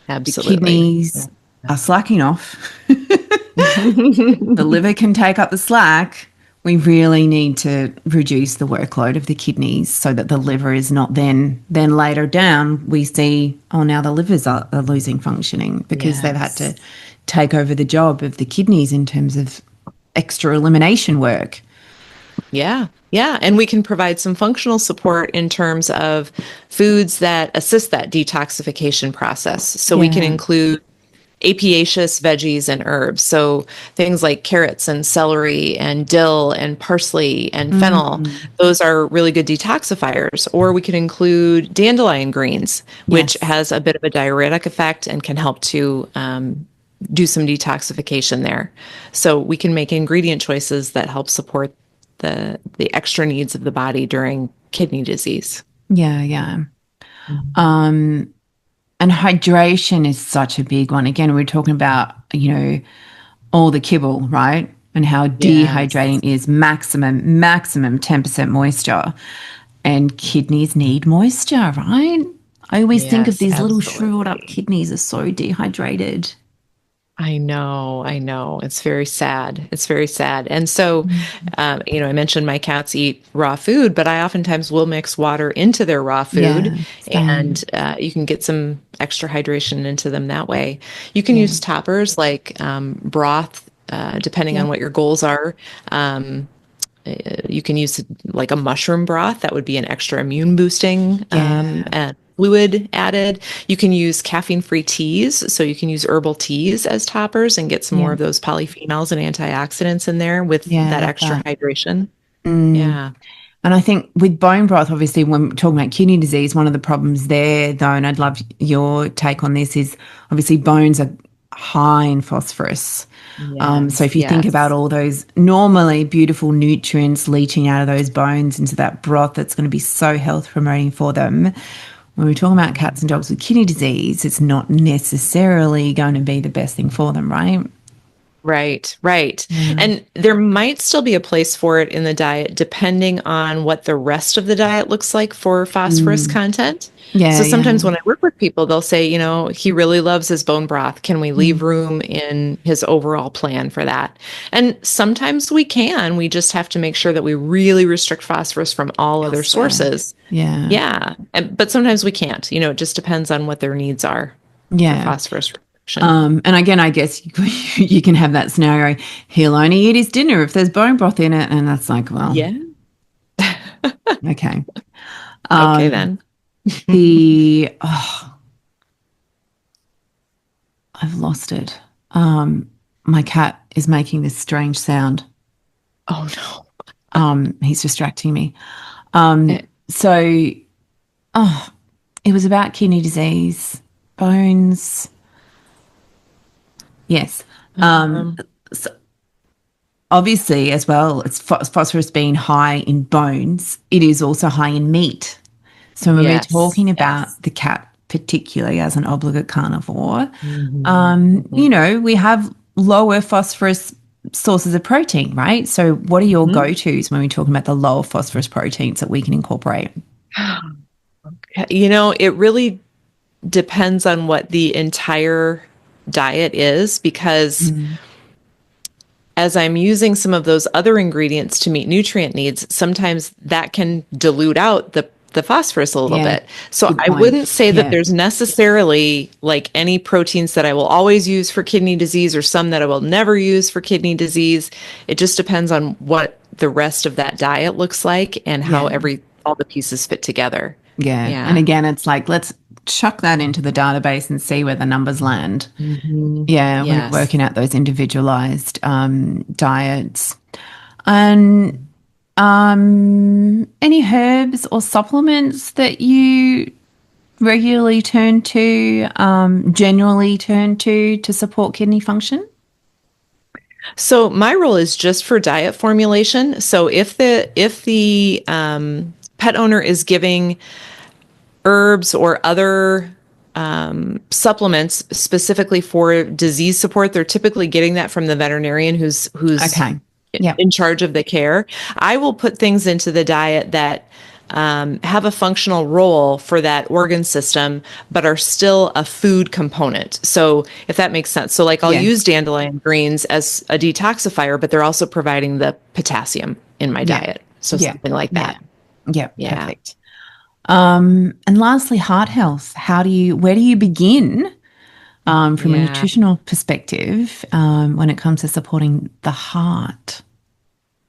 Absolutely. The kidneys are slacking off. The liver can take up the slack. We really need to reduce the workload of the kidneys so that the liver is not then later down we see, now the livers are losing functioning because they've had to take over the job of the kidneys in terms of extra elimination work. Yeah. And we can provide some functional support in terms of foods that assist that detoxification process. So we can include apiaceous veggies and herbs. So things like carrots and celery and dill and parsley and fennel, those are really good detoxifiers. Or we could include dandelion greens, which has a bit of a diuretic effect and can help to do some detoxification there. So we can make ingredient choices that help support the extra needs of the body during kidney disease. Yeah, yeah. And hydration is such a big one. Again, we're talking about, all the kibble, right? And how dehydrating Yes. is maximum 10% moisture. And kidneys need moisture, right? I always think of Yes, these little shriveled up absolutely. kidneys are so dehydrated. I know, I know. It's very sad. It's very sad. And so, I mentioned my cats eat raw food, but I oftentimes will mix water into their raw food, Yeah, same. and you can get some extra hydration into them that way. You can Yeah. use toppers like broth, depending on Yeah. what your goals are. You can use like a mushroom broth. That would be an extra immune boosting Yeah. and fluid added. You can use caffeine-free teas. So you can use herbal teas as toppers and get some more Yeah. of those polyphenols and antioxidants in there with Yeah, I that love extra that. hydration. Mm. Yeah. And I think with bone broth, obviously, when we're talking about kidney disease, one of the problems there, though, and I'd love your take on this, is obviously bones are high in phosphorus. So Yes. if you think about Yes. all those normally beautiful nutrients leaching out of those bones into that broth, that's going to be so health promoting for them. When we're talking about cats and dogs with kidney disease, it's not necessarily going to be the best thing for them, right? Right, right. Yeah. And there might still be a place for it in the diet, depending on what the rest of the diet looks like for phosphorus Mm. content. Yeah, So yeah. sometimes when I work with people, they'll say, he really loves his bone broth. Can we leave Mm. room in his overall plan for that? And sometimes we can. We just have to make sure that we really restrict phosphorus from all other Elsewhere. sources. Yeah. Yeah. But sometimes we can't. It just depends on what their needs are for Yeah. phosphorus restriction. And again, I guess you can have that scenario. He'll only eat his dinner if there's bone broth in it, and that's like, well, Yeah. okay. Okay, Um, then. the I've lost it. My cat is making this strange sound. Oh, no. He's distracting me. Eh, So, it was about kidney disease, bones. Yes. Um, Obviously, as well, it's phosphorus being high in bones, it is also high in meat. So when we're yes, talking about yes. the cat, particularly as an obligate carnivore, Hmm. we have lower phosphorus sources of protein, right? So what are your Hmm. go-tos when we're talking about the lower phosphorus proteins that we can incorporate? It really depends on what the entire diet is, because Mm. as I'm using some of those other ingredients to meet nutrient needs, sometimes that can dilute out the phosphorus a little Yeah, bit. So good I point. wouldn't say that Yeah, there's necessarily like any proteins that I will always use for kidney disease or some that I will never use for kidney disease. It just depends on what the rest of that diet looks like and how yeah. all the pieces fit together. Yeah. And Yeah. again, it's like, let's chuck that into the database and see where the numbers land. Hmm. Yeah, when we're Yes. working out those individualized diets. And any herbs or supplements that you regularly turn to, generally turn to support kidney function? So my role is just for diet formulation. So if the pet owner is giving herbs or other supplements specifically for disease support, they're typically getting that from the veterinarian who's Okay. Yeah. in charge of the care. I will put things into the diet that have a functional role for that organ system, but are still a food component. So if that makes sense. So like I'll Yeah. use dandelion greens as a detoxifier, but they're also providing the potassium in my Yeah. diet. So Yeah. something like Yeah. that. Yeah. Yeah. Perfect. And lastly, heart health. Where do you begin from a Yeah. nutritional perspective when it comes to supporting the heart?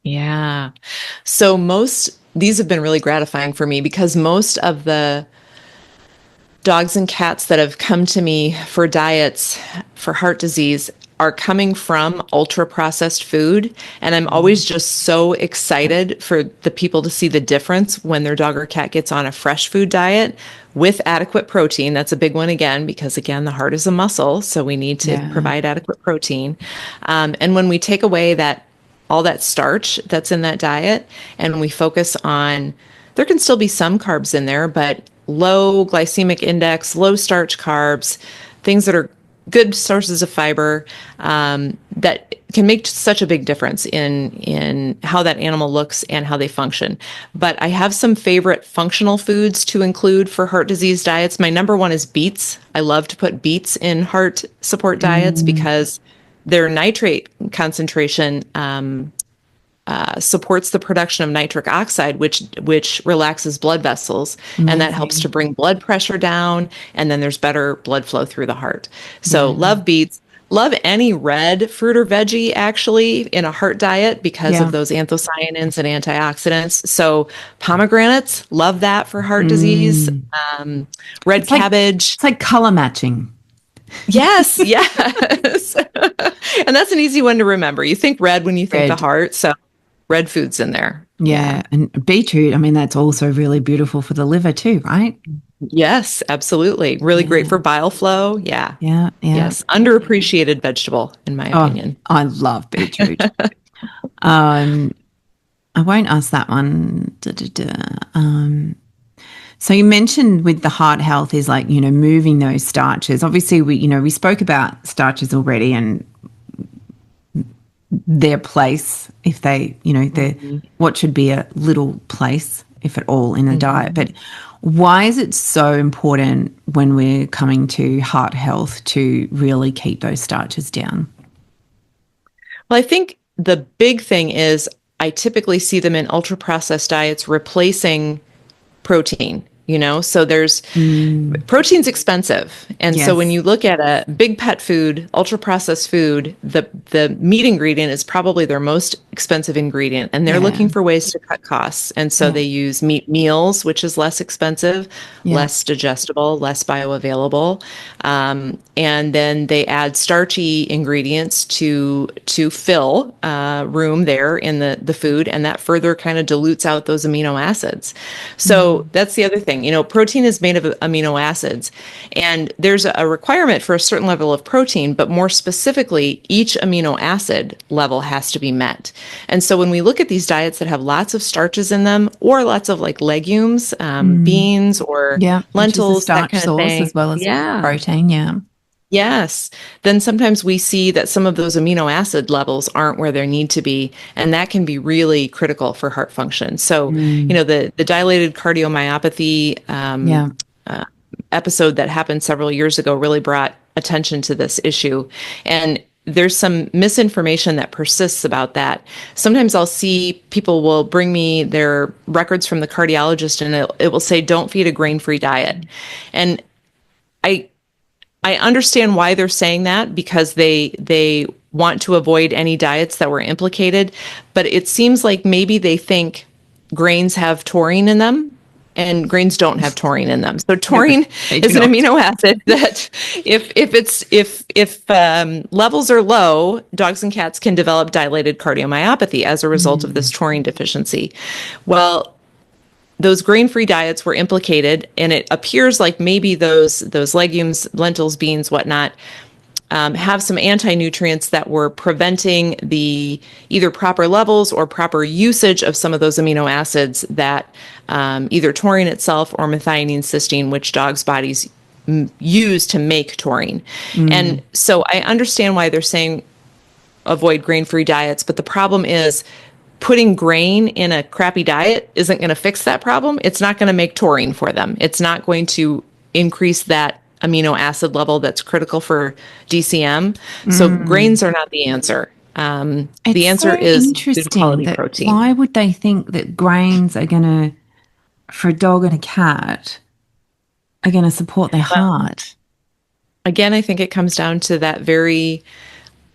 Yeah. So these have been really gratifying for me because most of the dogs and cats that have come to me for diets for heart disease are coming from ultra processed food. And I'm always just so excited for the people to see the difference when their dog or cat gets on a fresh food diet with adequate protein. That's a big one again, because again, the heart is a muscle. So we need to Yeah. provide adequate protein. And when we take away that all that starch that's in that diet, and we focus on, there can still be some carbs in there, but low glycemic index, low starch carbs, things that are good sources of fiber, that can make such a big difference in how that animal looks and how they function. But I have some favorite functional foods to include for heart disease diets. My number one is beets. I love to put beets in heart support diets because their nitrate concentration supports the production of nitric oxide, which relaxes blood vessels, and that helps to bring blood pressure down, and then there's better blood flow through the heart. So love beets. Love any red fruit or veggie actually in a heart diet because of those anthocyanins and antioxidants. So pomegranates, love that for heart disease. Red cabbage. It's like color matching. Yes, yes. And that's an easy one to remember. You think red when you think the heart, so red food's in there. Yeah, and beetroot, I mean, that's also really beautiful for the liver too, right? Yes, absolutely. Really great for bile flow. Yeah. Yes. Underappreciated vegetable, in my opinion. I love beetroot. I won't ask that one. So you mentioned with the heart health is like, moving those starches. Obviously, we spoke about starches already and their place, if they, what should be a little place, if at all, in a diet. But why is it so important when we're coming to heart health to really keep those starches down? Well, I think the big thing is I typically see them in ultra processed diets replacing protein. So there's protein's expensive. And so when you look at a big pet food, ultra processed food, the meat ingredient is probably their most expensive ingredient. And they're looking for ways to cut costs. And so they use meat meals, which is less expensive, less digestible, less bioavailable. And then they add starchy ingredients to fill room there in the food. And that further kind of dilutes out those amino acids. So that's the other thing. Protein is made of amino acids, and there's a requirement for a certain level of protein, but more specifically, each amino acid level has to be met. And so when we look at these diets that have lots of starches in them, or lots of like legumes, beans, or lentils, that kind of thing, as well as protein, yes, then sometimes we see that some of those amino acid levels aren't where they need to be, and that can be really critical for heart function. So, the dilated cardiomyopathy episode that happened several years ago really brought attention to this issue. And there's some misinformation that persists about that. Sometimes I'll see people will bring me their records from the cardiologist, and it will say, don't feed a grain-free diet. And I understand why they're saying that, because they want to avoid any diets that were implicated, but it seems like maybe they think grains have taurine in them, and grains don't have taurine in them. So taurine is an amino acid that if levels are low, dogs and cats can develop dilated cardiomyopathy as a result of this taurine deficiency. Well, those grain-free diets were implicated, and it appears like maybe those legumes, lentils, beans, whatnot, have some anti-nutrients that were preventing the either proper levels or proper usage of some of those amino acids that either taurine itself or methionine cysteine, which dogs' bodies use to make taurine. And so I understand why they're saying avoid grain-free diets, but the problem is putting grain in a crappy diet isn't going to fix that problem. It's not going to make taurine for them. It's not going to increase that amino acid level that's critical for DCM. So grains are not the answer. The answer is good quality protein. Why would they think that grains are going to, for a dog and a cat, are going to support their heart? Again, I think it comes down to that very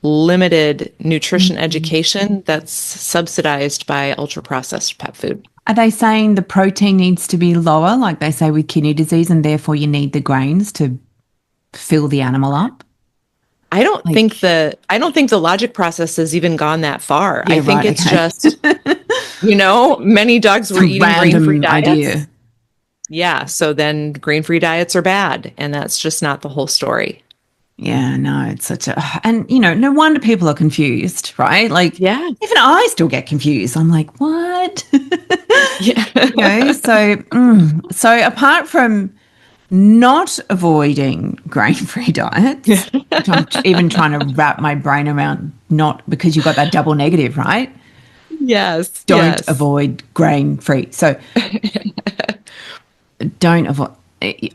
limited nutrition education that's subsidized by ultra-processed pet food. Are they saying the protein needs to be lower, like they say with kidney disease, and therefore you need the grains to fill the animal up? I don't think the logic process has even gone that far. I think it's just, many dogs were eating grain-free diets. Idea. Yeah, so then grain-free diets are bad, and that's just not the whole story. Yeah, no, it's such a, and no wonder people are confused, right? Like, Yeah. even I still get confused. I'm like, what? Yeah. So apart from not avoiding grain-free diets, which I'm even trying to wrap my brain around, not because you've got that double negative, right? Yes. Don't Yes. avoid grain-free. So don't avoid.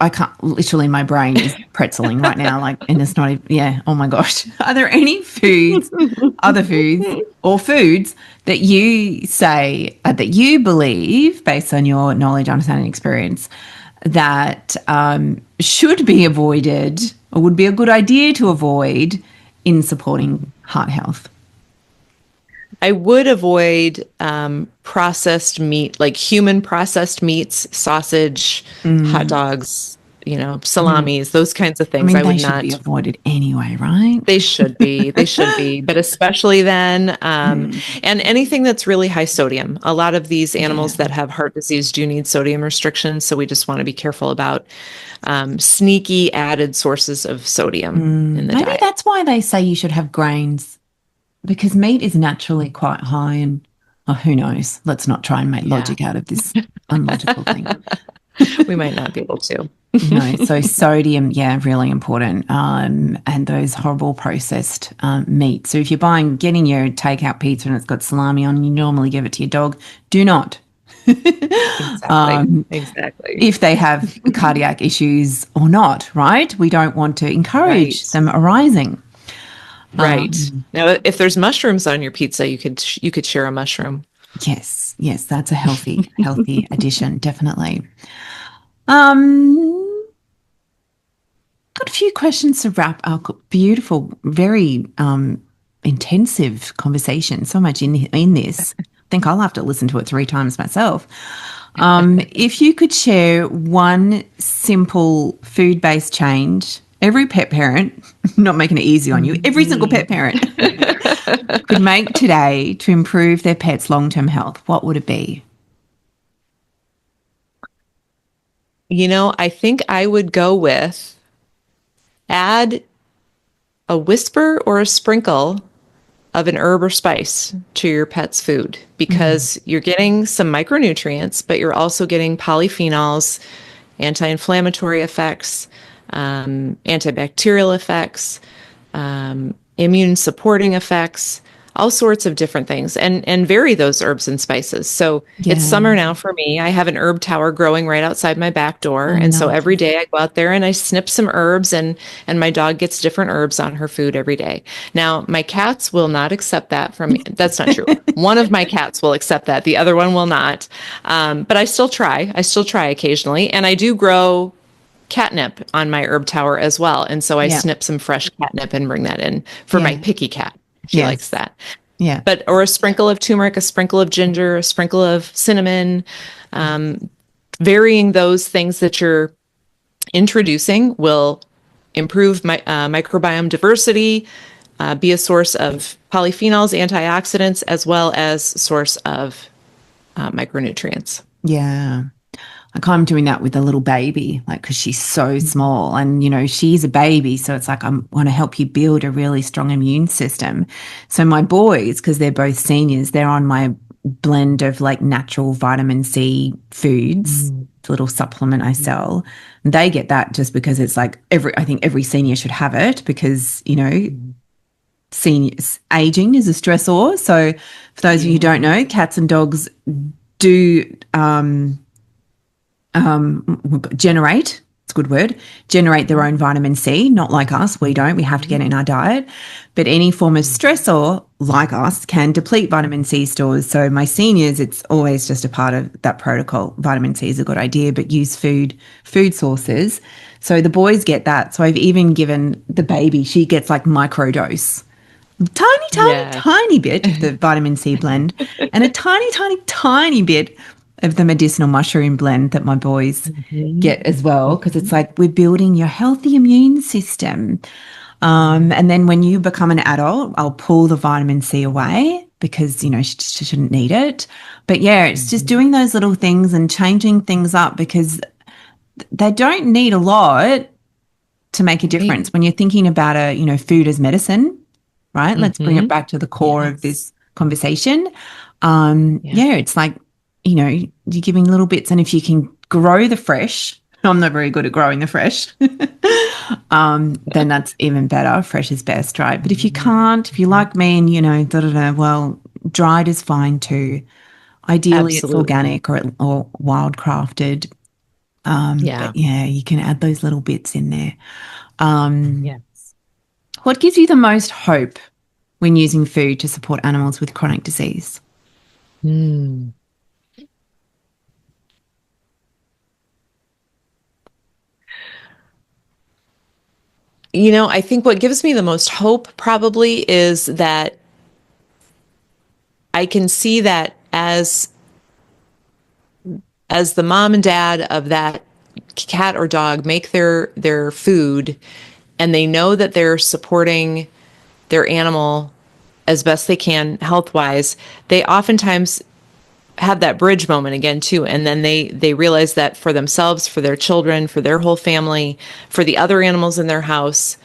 I can't. Literally, my brain is pretzeling right now. Like, and it's not even. Yeah. Oh my gosh. Are there any foods, other foods, or foods that you say that you believe, based on your knowledge, understanding, experience, that should be avoided or would be a good idea to avoid in supporting heart health? I would avoid processed meat, like human processed meats, sausage, hot dogs, salamis, those kinds of I things. mean, I they would should be not. avoided anyway, right? They should be. They should be. But especially then, and anything that's really high sodium. A lot of these Yeah. animals that have heart disease do need sodium restrictions. So we just want to be careful about sneaky added sources of sodium in the Maybe diet. that's why they say you should have grains because meat is naturally quite high and oh, who knows? Let's not try and make Yeah, logic out of this unlogical thing. we might not be able to. So sodium, yeah, really important. And those horrible processed meats. So if you're getting your takeout pizza and it's got salami on, you normally give it to your dog. Do not. Exactly. Exactly. If they have cardiac issues or not, right? We don't want to encourage Right. them arising. Right. Now, if there's mushrooms on your pizza, you could share a mushroom. Yes, yes, that's a healthy addition, definitely. Um, got a few questions to wrap our beautiful, very intensive conversation. So much in this. I think I'll have to listen to it 3 times myself. If you could share one simple food-based change, every pet parent, not making it easy on you, every single pet parent could make today to improve their pet's long-term health, what would it be? I think I would go with add a whisper or a sprinkle of an herb or spice to your pet's food because you're getting some micronutrients, but you're also getting polyphenols, anti-inflammatory effects, antibacterial effects, immune supporting effects, all sorts of different things, and vary those herbs and spices. So it's Yeah. summer now for me. I have an herb tower growing right outside my back door, Oh, and so every nice. day I go out there and I snip some herbs, and my dog gets different herbs on her food every day. Now my cats will not accept that from me. That's not true. One of my cats will accept that. The other one will not. But I still try. I still try occasionally, and I do grow catnip on my herb tower as well. And so I Yeah. snip some fresh catnip and bring that in for my Yeah. picky cat. She likes Yes. that. Yeah. But, or a sprinkle of turmeric, a sprinkle of ginger, a sprinkle of cinnamon, varying those things that you're introducing will improve microbiome diversity, be a source of polyphenols, antioxidants, as well as source of micronutrients. Yeah. Like I'm doing that with a little baby, like because she's so small and, she's a baby. So it's like I want to help you build a really strong immune system. So my boys, because they're both seniors, they're on my blend of like natural vitamin C foods, the little supplement I sell. And they get that just because it's like I think every senior should have it because, seniors aging is a stressor. So for those of you who don't know, cats and dogs do generate, it's a good word, generate their own vitamin C, not like us, we don't, we have to get it in our diet. But any form of stressor, like us, can deplete vitamin C stores. So my seniors, it's always just a part of that protocol. Vitamin C is a good idea, but use food sources. So the boys get that. So I've even given the baby, she gets like microdose. Yeah. Tiny bit of the vitamin C blend and a tiny bit of the medicinal mushroom blend that my boys get as well, because it's like we're building your healthy immune system. And then when you become an adult, I'll pull the vitamin C away because, she shouldn't need it. But yeah, it's just doing those little things and changing things up because they don't need a lot to make a difference. When you're thinking about food as medicine, right? Let's bring it back to the core of this conversation. It's like, you're giving little bits, and if you can grow the fresh, I'm not very good at growing the fresh, then that's even better. Fresh is best, right? But if you can't, if you're like me and, well, dried is fine too. Ideally, it's organic or wildcrafted. But you can add those little bits in there. Yes. What gives you the most hope when using food to support animals with chronic disease? I think what gives me the most hope probably is that I can see that as the mom and dad of that cat or dog make their food, and they know that they're supporting their animal as best they can health-wise, they oftentimes have that bridge moment again too, and then they realize that for themselves, for their children, for their whole family, for the other animals in their house,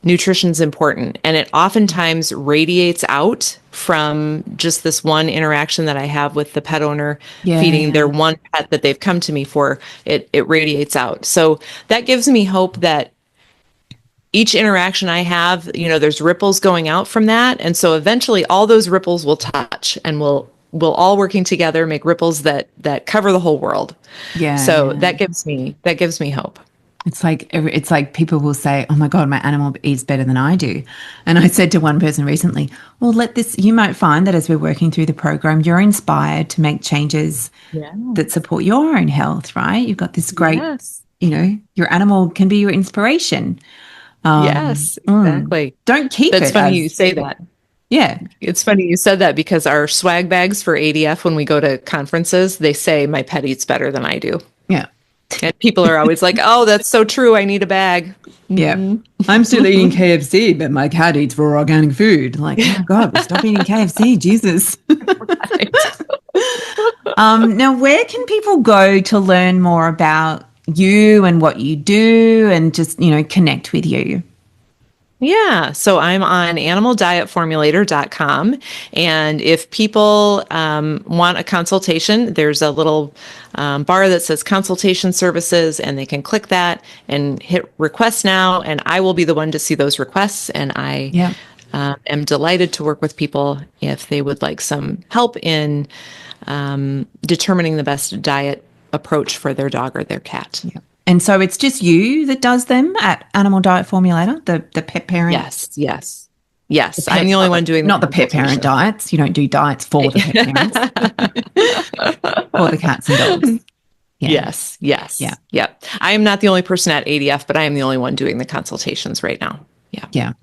nutrition's important. And it oftentimes radiates out from just this one interaction that I have with the pet owner, feeding their one pet that they've come to me for. It radiates out. So that gives me hope that each interaction I have, there's ripples going out from that. And so eventually all those ripples will touch, and we'll all working together make ripples that cover the whole world. So that gives me hope. It's like people will say, "Oh my God, my animal eats better than I do." And I said to one person recently, "Well, you might find that as we're working through the program, you're inspired to make changes that support your own health, right? You've got this great, your animal can be your inspiration." Yes, exactly. Don't keep it. That's funny you say that. Yeah. It's funny you said that, because our swag bags for ADF, when we go to conferences, they say my pet eats better than I do. Yeah. And people are always like, "Oh, that's so true. I need a bag." Yeah. I'm still eating KFC, but my cat eats raw organic food. Like, oh God, stop eating KFC, Jesus. Now, where can people go to learn more about you and what you do, and just, connect with you? Yeah, so I'm on animaldietformulator.com. And if people want a consultation, there's a little bar that says consultation services, and they can click that and hit request now. And I will be the one to see those requests. And I am delighted to work with people if they would like some help in determining the best diet approach for their dog or their cat. Yeah. And so it's just you that does them at Animal Diet Formulator, the pet parent? Yes. I'm the only one doing not the pet parent diets. You don't do diets for the pet parents. For the cats and dogs. Yeah. Yes. Yeah. I am not the only person at ADF, but I am the only one doing the consultations right now. Yeah.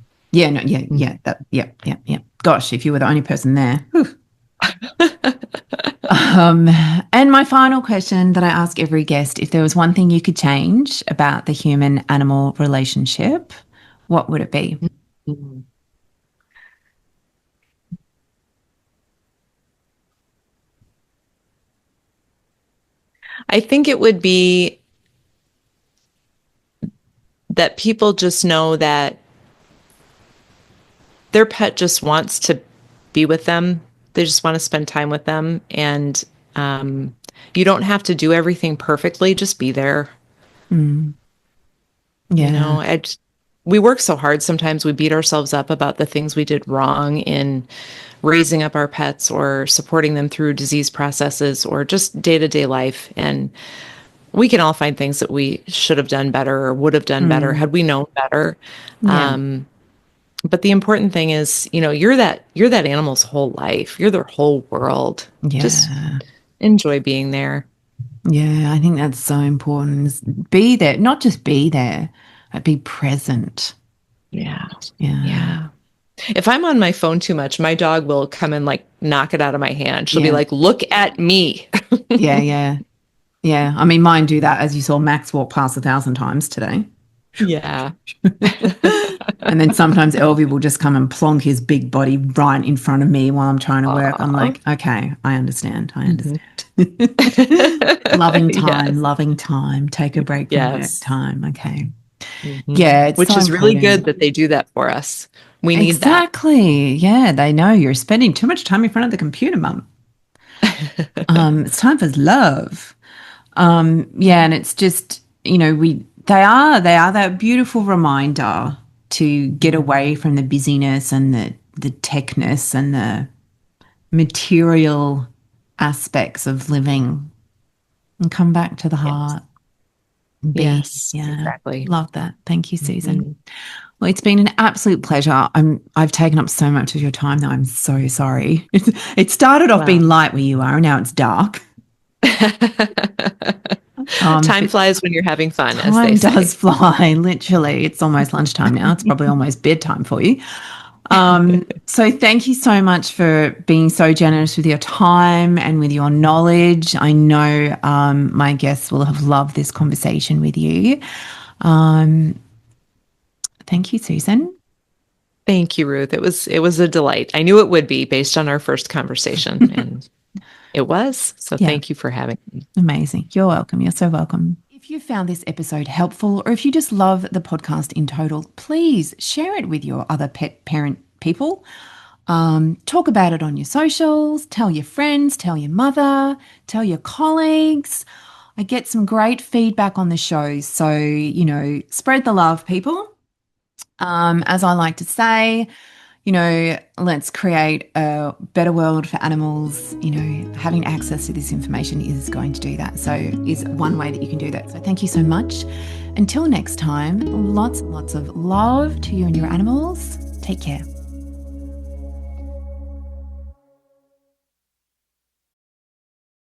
Gosh, if you were the only person there. And my final question that I ask every guest: if there was one thing you could change about the human-animal relationship, what would it be? I think it would be that people just know that their pet just wants to be with them. They just want to spend time with them. And you don't have to do everything perfectly. Just be there. Yeah. We work so hard. Sometimes we beat ourselves up about the things we did wrong in raising up our pets or supporting them through disease processes or just day-to-day life. And we can all find things that we should have done better or would have done better had we known better. Yeah. But the important thing is, you're that animal's whole life. You're their whole world. Yeah. Just enjoy being there. Yeah, I think that's so important. Is be there, not just be there, but be present. Yeah. If I'm on my phone too much, my dog will come and knock it out of my hand. She'll be like, "Look at me." Yeah. I mean, mine do that. As you saw, Max walk past 1,000 times today. Yeah. And then sometimes Elvie will just come and plonk his big body right in front of me while I'm trying to work. I'm like, okay, I understand. Loving time. Take a break from work time. Okay. Yeah, it's Which so is really good important. that they do that for us. We need that. Exactly. Yeah, they know you're spending too much time in front of the computer, mum. It's time for love. Yeah, and it's just, they are that beautiful reminder to get away from the busyness and the techness and the material aspects of living and come back to the Yes. heart and be. Yes, Yeah. exactly. Love that. Thank you, Susan. Mhm. Well, it's been an absolute pleasure. I've taken up so much of your time now. I'm so sorry. It started off being Wow. light where you are, and now it's dark. Time But flies when you're having fun, as they time say. does fly, literally. It's almost lunchtime now. It's probably almost bedtime for you. So thank you so much for being so generous with your time and with your knowledge. I know my guests will have loved this conversation with you. Thank you, Susan. Thank you, Ruth. It was a delight. I knew it would be based on our first conversation, and it was. So Yeah. thank you for having me. Amazing. You're welcome. You're so welcome. If you found this episode helpful, or if you just love the podcast in total, please share it with your other pet parent people. Talk about it on your socials, tell your friends, tell your mother, tell your colleagues. I get some great feedback on the show. So, spread the love, people. As I like to say, let's create a better world for animals. Having access to this information is going to do that. So is one way that you can do that. So thank you so much. Until next time, lots of love to you and your animals. Take care.